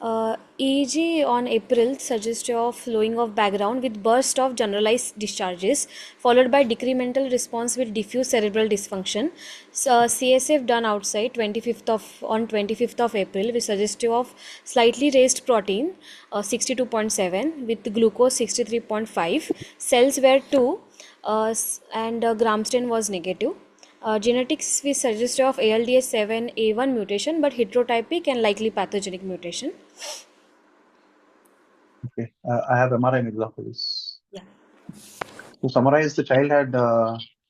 EEG on April suggested of flowing of background with burst of generalized discharges followed by decremental response with diffuse cerebral dysfunction. CSF done outside on 25th of April with suggestive of slightly raised protein 62.7 with glucose 63.5. Cells were 2 and gram stain was negative. Genetics we suggest of ALDS7A1 mutation, but heterotypic and likely pathogenic mutation. Okay, I have MRI images after this. Yeah. To summarize, the child had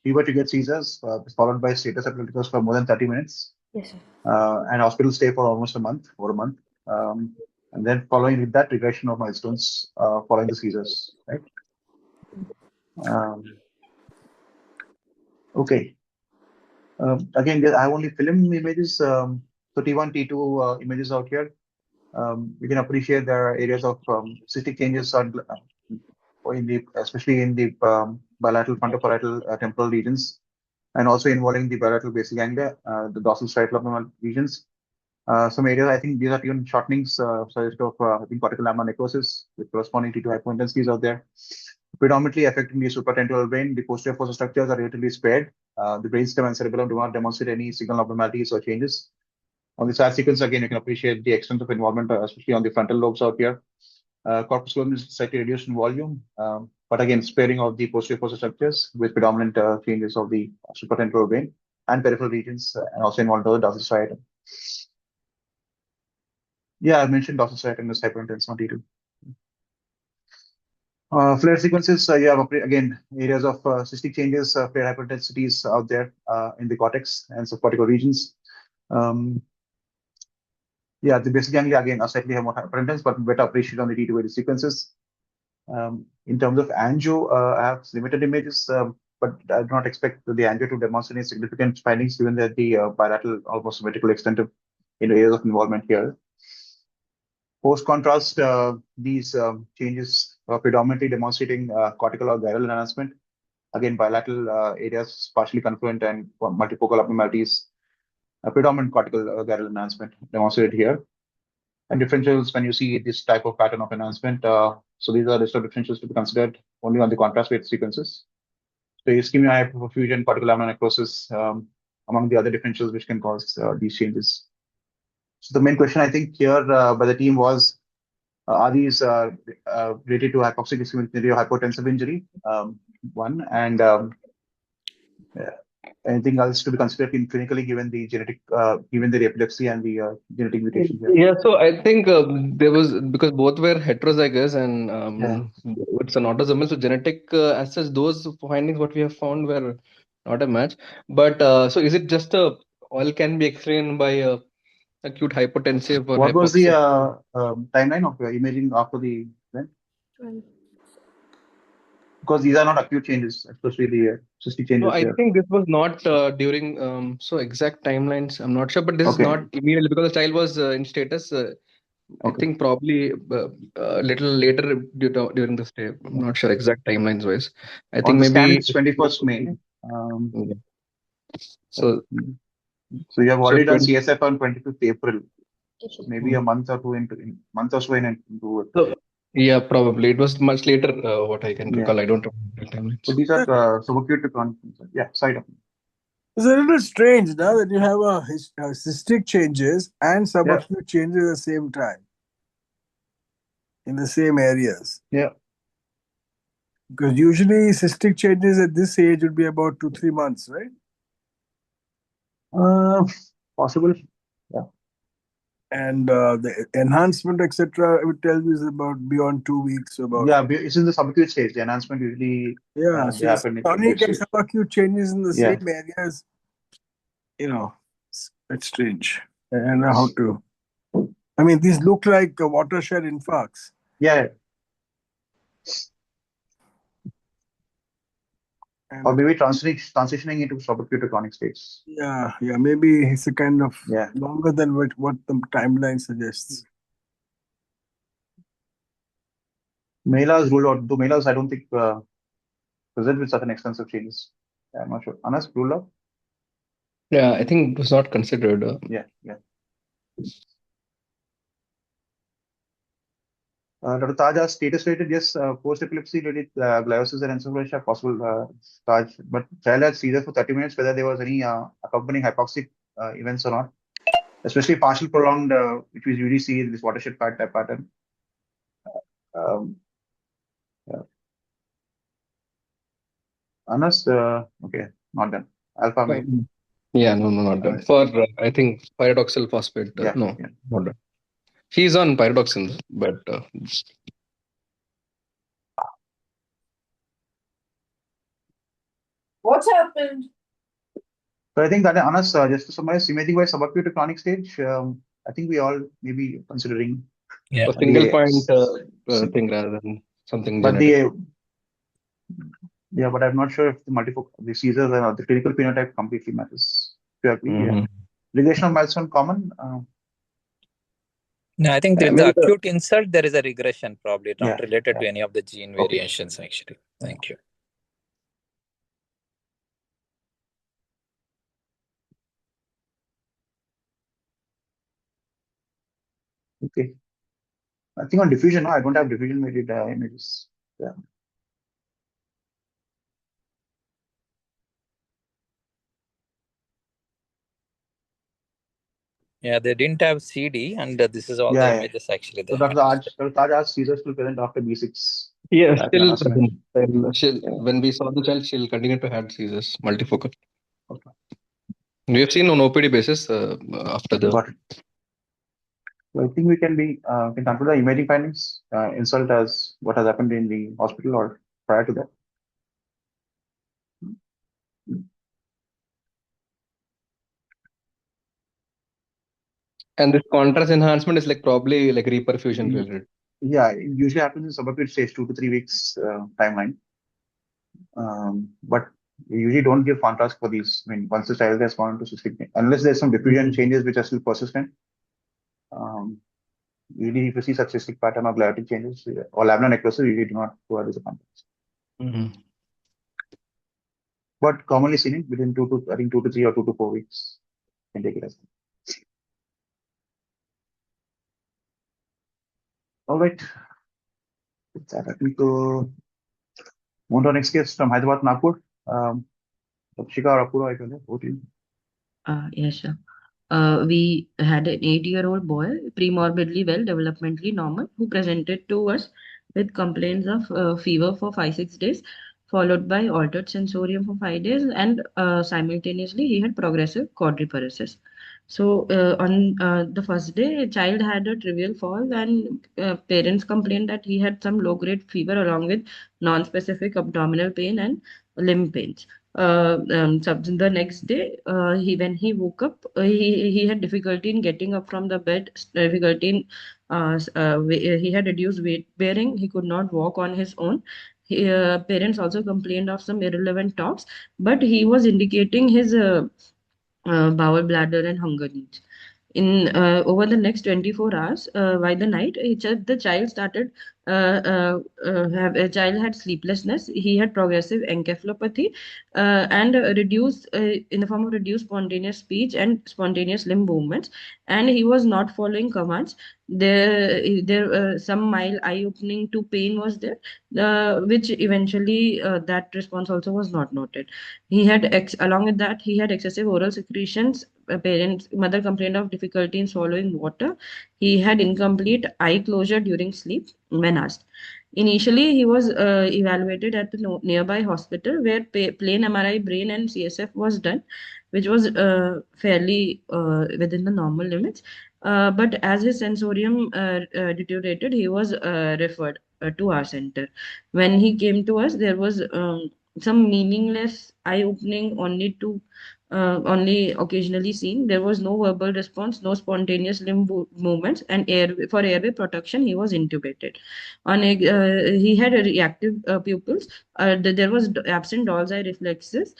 fever to get seizures, followed by status epilepticus for more than 30 minutes. Yes, sir. And hospital stay for almost a month, over a month. And then following with that, regression of milestones following the seizures, right? Okay. Again, I have only film images. So T1, T2 images out here. You can appreciate there are areas of cystic changes especially in the bilateral frontoparietal temporal regions, and also involving the bilateral basic ganglia, the dorsal striatal regions. Some areas, I think these are even shortenings, such of I think cortical lamina necrosis with corresponding T2 hypointensities out there. Predominantly affecting the supratemporal brain, the posterior fossa structures are relatively spared. The brainstem and cerebellum do not demonstrate any signal abnormalities or changes. On the SAT sequence, again, you can appreciate the extent of involvement, especially on the frontal lobes out here. Corpus callosum is slightly reduced in volume, but again, sparing of the posterior fossa structures with predominant changes of the supratemporal brain and peripheral regions, and also involved the dorsal striatum. Yeah, I mentioned dorsal striatum is hyperintense on T2. Flare sequences, you have again areas of cystic changes, flare hyperintensities out there in the cortex and subcortical regions. Yeah, the basic ganglia again are slightly more hyperintense, but better appreciated on the T2 sequences. In terms of angio, I have limited images, but I do not expect the angio to demonstrate any significant findings given that the bilateral, almost symmetrical extent of areas of involvement here. Post contrast, these changes are predominantly demonstrating cortical or gyral enhancement. Again, bilateral areas partially confluent and multifocal abnormalities. Predominant cortical gyral enhancement demonstrated here. And differentials, when you see this type of pattern of enhancement, so these are list of differentials to be considered only on the contrast weight sequences. So ischemia, hyperperfusion, cortical lamina necrosis, among the other differentials which can cause these changes. So the main question I think here by the team was, are these related to hypoxic ischemic injury or hypotensive injury? One, and anything else to be considered in clinically given the genetic, given the epilepsy and the genetic mutation here? Yeah, so I think there was, because both were heterozygous and it's an autosomal, so genetic as such, those findings what we have found were not a match. But so is it just all can be explained by acute hypotensive or What was the hypoxic? timeline of imaging after the event? Because these are not acute changes, especially the cystic changes. No, I here. think this was not during, so exact timelines, I'm not sure, but this is not immediately because the child was in status. I think probably a little later during the stay. I'm not sure exact timelines wise. I think the scan, maybe it's 21st May. So you have already done CSF on 25th April. So maybe a month or two into it. So, yeah, probably it was much later. What I can recall, I don't remember the timelines. So these are subacute to chronic. Yeah, side up. It's a little strange now that you have a cystic changes and subacute changes at the same time in the same areas. Yeah. Because usually cystic changes at this age would be about 2-3 months, right? Possible. Yeah. And the enhancement, etc., it tells you is about beyond 2 weeks. About it's in the subacute stage. The enhancement usually so happen in chronic and subacute changes in the same areas. It's strange. I don't know how to. I mean, these look like watershed infarcts. Yeah. Or maybe transitioning into subacute to chronic states. Yeah, maybe it's a kind of longer than what the timeline suggests. Melas ruled out. The Melas, I don't think present with such an extensive changes. Yeah, I'm not sure. Anas ruled out. Yeah, I think it was not considered. Yeah. Dr. Taj, status rated, yes, post epilepsy related gliosis and encephalopathia possible, Taj, but child had seizure for 30 minutes, whether there was any accompanying hypoxic events or not, especially partial prolonged, which we usually see in this watershed type pattern. Anas, okay, not done. alpha male. Yeah, no, not done. For I think pyridoxal phosphate. No, not done. He's on pyridoxine, but What's happened? So I think that Anas, just to summarize, imaging by subacute to chronic stage, I think we all may be considering a single point thing rather than something but genetic. But I'm not sure if the seizures and the clinical phenotype completely matters. Do you agree? Regression of milestone common? No, I think with the acute insult, there is a regression, probably not related to any of the gene variations, actually. Thank you. Okay. I think on diffusion, I don't have diffusion weighted images. Yeah. Yeah, they didn't have CD, and this is all the images actually. So Dr. Taj seizures still present after B6. Yeah, still present. When we saw the child, she'll continue to have seizures, multifocal. Okay. We have seen on OPD basis after the. Got it. So I think we can conclude the imaging findings, insult as what has happened in the hospital or prior to that. And this contrast enhancement is probably reperfusion related. Yeah, it usually happens in subacute stage, 2 to 3 weeks timeline. But we usually don't give contrast for these. I mean, once the child has gone into cystic, unless there's some diffusion changes which are still persistent. Usually, if you see such cystic pattern or gliotic changes or laminar necrosis, we usually do not provide as a contrast. But commonly seen it within 2 to 3 or 2 to 4 weeks. Can take it as. All right. With that, I think move on to next case from Hyderabad, Nagpur. Shika or Apurva, I don't know. Yes, sir. We had an 8-year-old boy, premorbidly well, developmentally normal, who presented to us with complaints of fever for 5-6 days, followed by altered sensorium for 5 days, and simultaneously he had progressive quadriparesis. So on the first day, a child had a trivial fall, and parents complained that he had some low-grade fever along with non-specific abdominal pain and limb pains. The next day, when he woke up, he had difficulty in getting up from the bed, difficulty in he had reduced weight bearing. He could not walk on his own. Parents also complained of some irrelevant talks, but he was indicating his bowel, bladder, and hunger needs. In over the next 24 hours, by the night, the child started a child had sleeplessness. He had progressive encephalopathy and reduced in the form of reduced spontaneous speech and spontaneous limb movements, and he was not following commands. There some mild eye opening to pain was there, which eventually that response also was not noted. He had along with that he had excessive oral secretions. Mother complained of difficulty in swallowing water. He had incomplete eye closure during sleep when asked. Initially, he was evaluated at the nearby hospital where plain MRI, brain, and CSF was done, which was fairly within the normal limits. But as his sensorium deteriorated, he was referred to our center. When he came to us, there was some meaningless eye opening only occasionally seen. There was no verbal response, no spontaneous limb movements, and for airway protection, he was intubated. He had reactive pupils. There was absent doll's eye reflexes.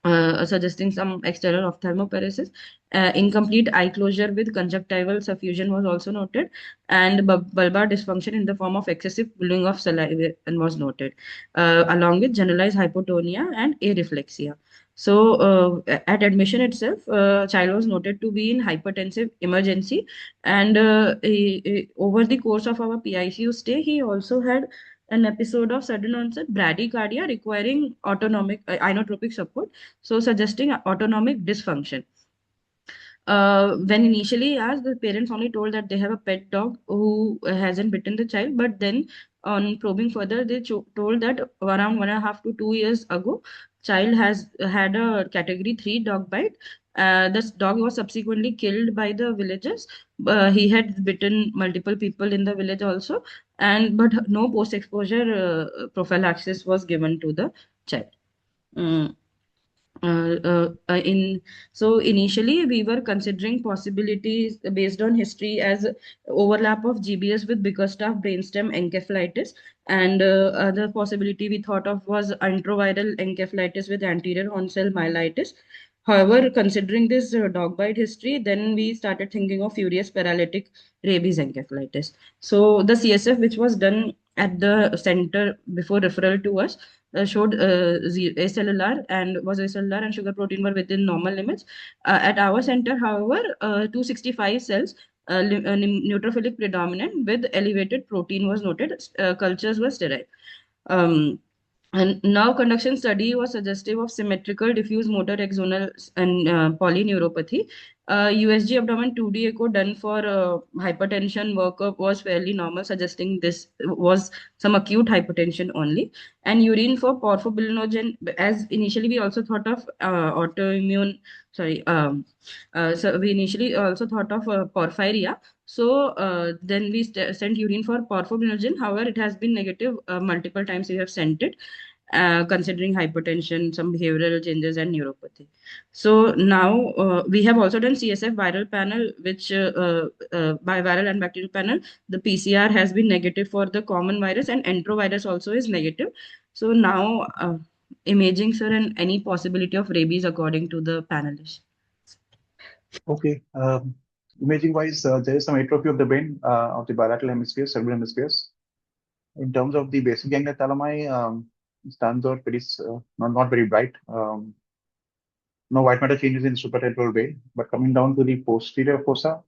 Suggesting some external ophthalmoparesis. Incomplete eye closure with conjunctival suffusion was also noted, and bulbar dysfunction in the form of excessive pulling of saliva was noted, along with generalized hypotonia and areflexia. So at admission itself, child was noted to be in hypertensive emergency, and over the course of our PICU stay, he also had an episode of sudden onset bradycardia requiring autonomic inotropic support, so suggesting autonomic dysfunction. When initially asked, the parents only told that they have a pet dog who hasn't bitten the child, but then On probing further, they told that around 1.5 to 2 years ago, child has had a category 3 dog bite. This dog was subsequently killed by the villagers. He had bitten multiple people in the village also, but no post-exposure prophylaxis was given to the child. Mm. Uh, uh, uh, in so initially we were considering possibilities based on history as overlap of GBS with Bickerstaff brainstem encephalitis, and other possibility we thought of was antiviral encephalitis with anterior horn cell myelitis. However, considering this dog bite history, then we started thinking of furious paralytic rabies encephalitis. So the CSF, which was done at the center before referral to us, showed acellular and sugar protein were within normal limits. At our center, however, 265 cells, neutrophilic predominant with elevated protein was noted. Cultures were sterile. Um, and now conduction study was suggestive of symmetrical diffuse motor axonal and polyneuropathy. USG abdomen 2D echo done for hypertension workup was fairly normal, suggesting this was some acute hypertension only. And urine for porphobilinogen, as initially we also thought of autoimmune, sorry, so we initially also thought of porphyria. So then we sent urine for porphobilinogen. However, it has been negative multiple times. We have sent it, considering hypertension, some behavioral changes, and neuropathy. So now we have also done CSF viral panel, which by viral and bacterial panel, the PCR has been negative for the common virus, and enterovirus also is negative. So now imaging, sir, and any possibility of rabies according to the panelists. Okay. Imaging wise, there is some atrophy of the brain of the bilateral hemispheres, cerebral hemispheres. In terms of the basic ganglia thalami, stands out pretty not very bright. No white matter changes in supratemporal brain, but coming down to the posterior fossa,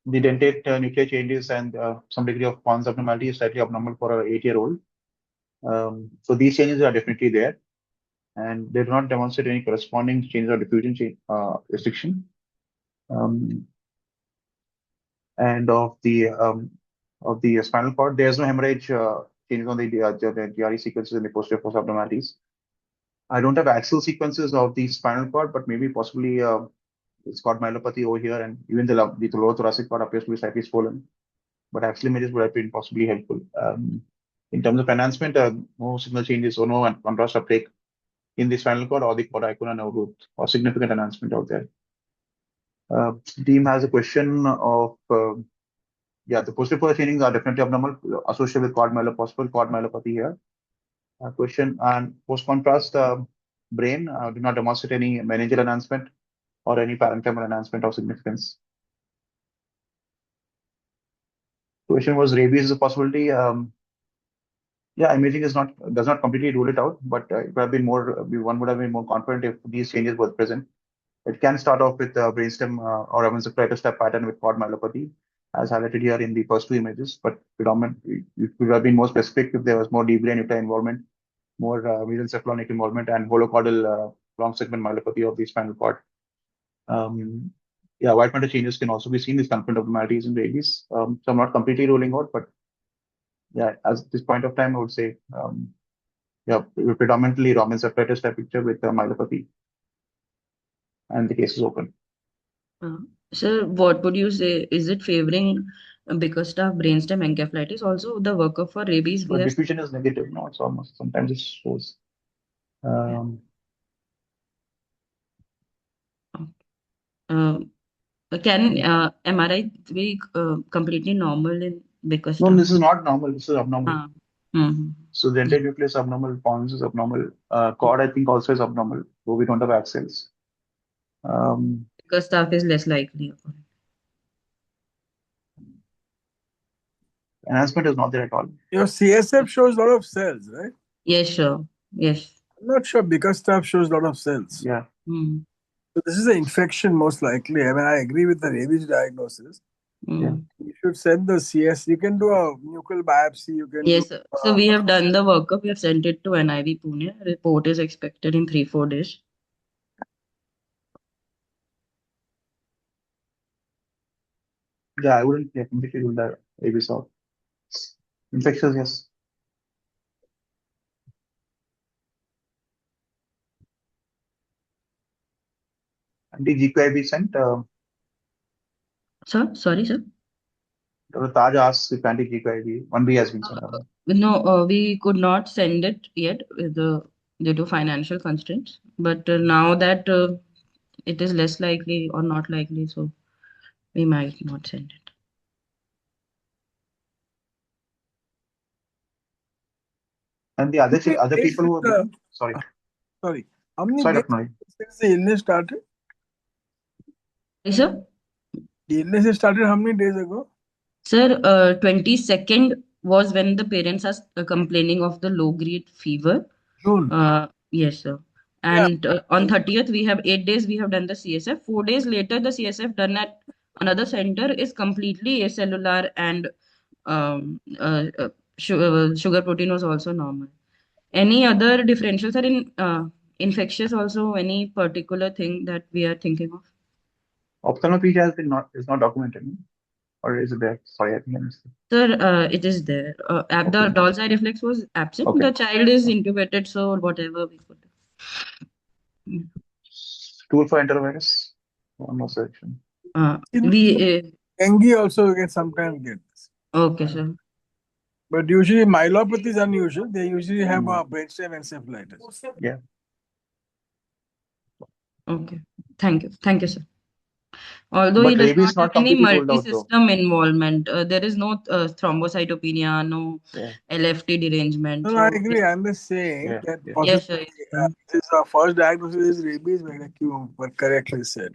the dentate nuclear changes and some degree of Pons abnormality is slightly abnormal for an 8-year-old. So these changes are definitely there, and they do not demonstrate any corresponding changes or diffusion restriction. And of the spinal cord, there is no hemorrhage changes on the DRE sequences in the posterior fossa abnormalities. I don't have axial sequences of the spinal cord, but maybe possibly it's got myelopathy over here, and even the lower thoracic cord appears to be slightly swollen. But axial images would have been possibly helpful. In terms of enhancement, no signal changes or no contrast uptake in the spinal cord or the quadricular nerve root, or significant enhancement out there. Team has a question of the posterior changes are definitely abnormal, associated with possible cord myelopathy here. Question and post contrast brain do not demonstrate any meningeal enhancement or any parenchymal enhancement of significance. Question was rabies is a possibility. Imaging does not completely rule it out, but it would have been one would have been more confident if these changes were present. It can start off with brainstem or encephalitis step pattern with cord myelopathy, as highlighted here in the first two images, but predominantly it would have been more specific if there was more deep brain nuclei involvement, more mesencephalonic involvement, and holocaudal long segment myelopathy of the spinal cord. White matter changes can also be seen as confluent abnormalities in rabies. So I'm not completely ruling out, but at this point of time, I would say, predominantly Raman encephalitis type picture with myelopathy, and the case is open. Sir, what would you say? Is it favoring Bickerstaff brainstem encephalitis? Also, the workup for rabies. But diffusion is negative. No, it's almost sometimes it shows. Can MRI be completely normal in Bickerstaff? No, this is not normal. This is abnormal. So the dentate nucleus is abnormal, Pons is abnormal, cord I think also is abnormal, though we don't have axils. Bickerstaff is less likely. Enhancement is not there at all. Your CSF shows a lot of cells, right? Yes, sure. Yes. I'm not sure Bickerstaff shows a lot of cells. Yeah. So this is an infection most likely. I mean, I agree with the rabies diagnosis. You should send the CS. You can do a nuchal biopsy. You can. Yes, sir. So we have done the workup. We have sent it to NIV Pune. Report is expected in 3-4 days. I wouldn't completely rule that rabies out. Infections, yes. anti-GQIB sent? Sorry, sir. Dr. Taj asked if anti-GQIB 1B has been sent. No, we could not send it yet due to financial constraints. But now that it is less likely or not likely, so we might not send it. And the other people who have sorry. How many Sorry, days since the illness started? Yes, sir? The illness started how many days ago? Sir, 22nd was when the parents are complaining of the low-grade fever. June. Yes, sir. And on 30th, we have 8 days, we have done the CSF. 4 days later, the CSF done at another center is completely acellular and sugar protein was also normal. Any other differentials are in infectious also, any particular thing that we are thinking of? Ophthalmoplegia is not documented, or is it there? Sorry, I think I missed it. Sir, it is there. The doll's eye reflex was absent. Okay. The child is intubated, so whatever we could do. Tool for enterovirus? One more section. Dengue also you can sometimes get this. Okay, sir. But usually myelopathy is unusual. They usually have a brainstem encephalitis. Yeah. Okay. Thank you. Thank you, sir. Although But he does rabies not have not any completely ruled out, multi-system involvement, there is no thrombocytopenia, no LFT derangement. No, I agree. I'm just saying that possibly Yes, sir. this is our first diagnosis is rabies, like you correctly said.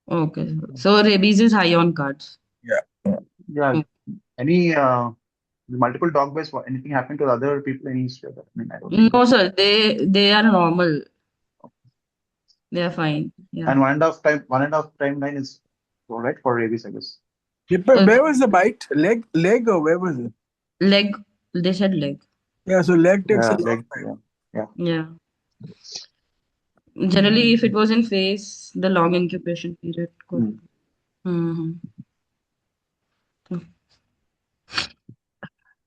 Okay. So rabies is high on cards. Yeah. Any multiple dog bites? Anything happened to the other people? Any history of that? I mean, I don't No, sir. They are normal. They are fine. Yeah. And 1.5 timeline is all right for rabies, I guess. Where was the bite? Leg or where was it? Leg. They said leg. Yeah, so leg takes a long time. Yeah. Generally, if it was in face, the long incubation period could.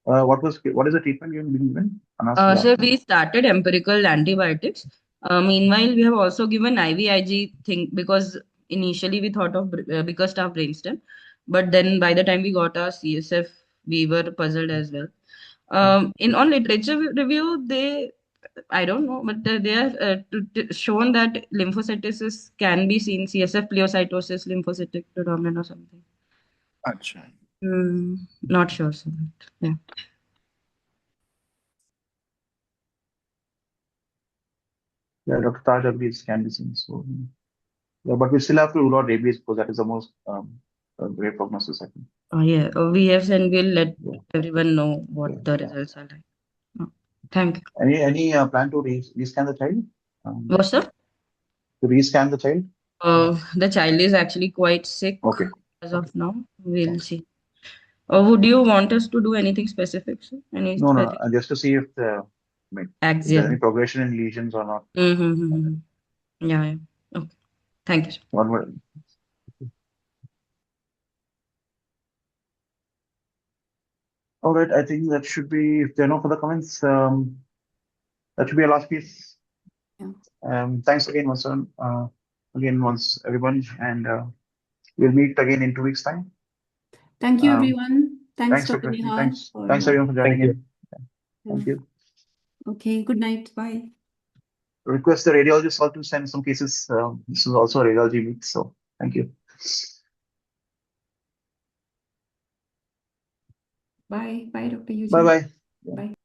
What is the treatment you've been given? So we started empirical antibiotics. Meanwhile, we have also given IVIG thing because initially we thought of bigger staff brainstem, but then by the time we got our CSF, we were puzzled as well. On literature review, I don't know, but they are shown that lymphocytosis can be seen, CSF pleocytosis, lymphocytic predominant or something. Achha. Not sure, sir. Yeah. Yeah, Dr. Taj agrees can be seen. So, yeah, but we still have to rule out rabies because that is the most great prognosis, I think. Yeah, we have and we'll let everyone know what the results are like. Thank you. Any plan to rescan the child? What, sir? To rescan the child? The child is actually quite sick. Okay. As of now, we'll see. Would you want us to do anything specific, sir? No, just to see if if there's any progression in lesions or not. Yeah. Okay. Thank you, sir. One more. All right, I think that should be, if there are no further comments, that should be our last piece. Thanks again, once everyone, and we'll meet again in 2 weeks' time. Thank you, everyone. Thanks, Dr. Nihaal. Thanks everyone for joining in. Thank you. Okay, good night. Bye. Request the radiologist all to send some cases. This is also a radiology meet, so thank you. Bye. Bye, Dr. Eugene. Bye-bye. Bye.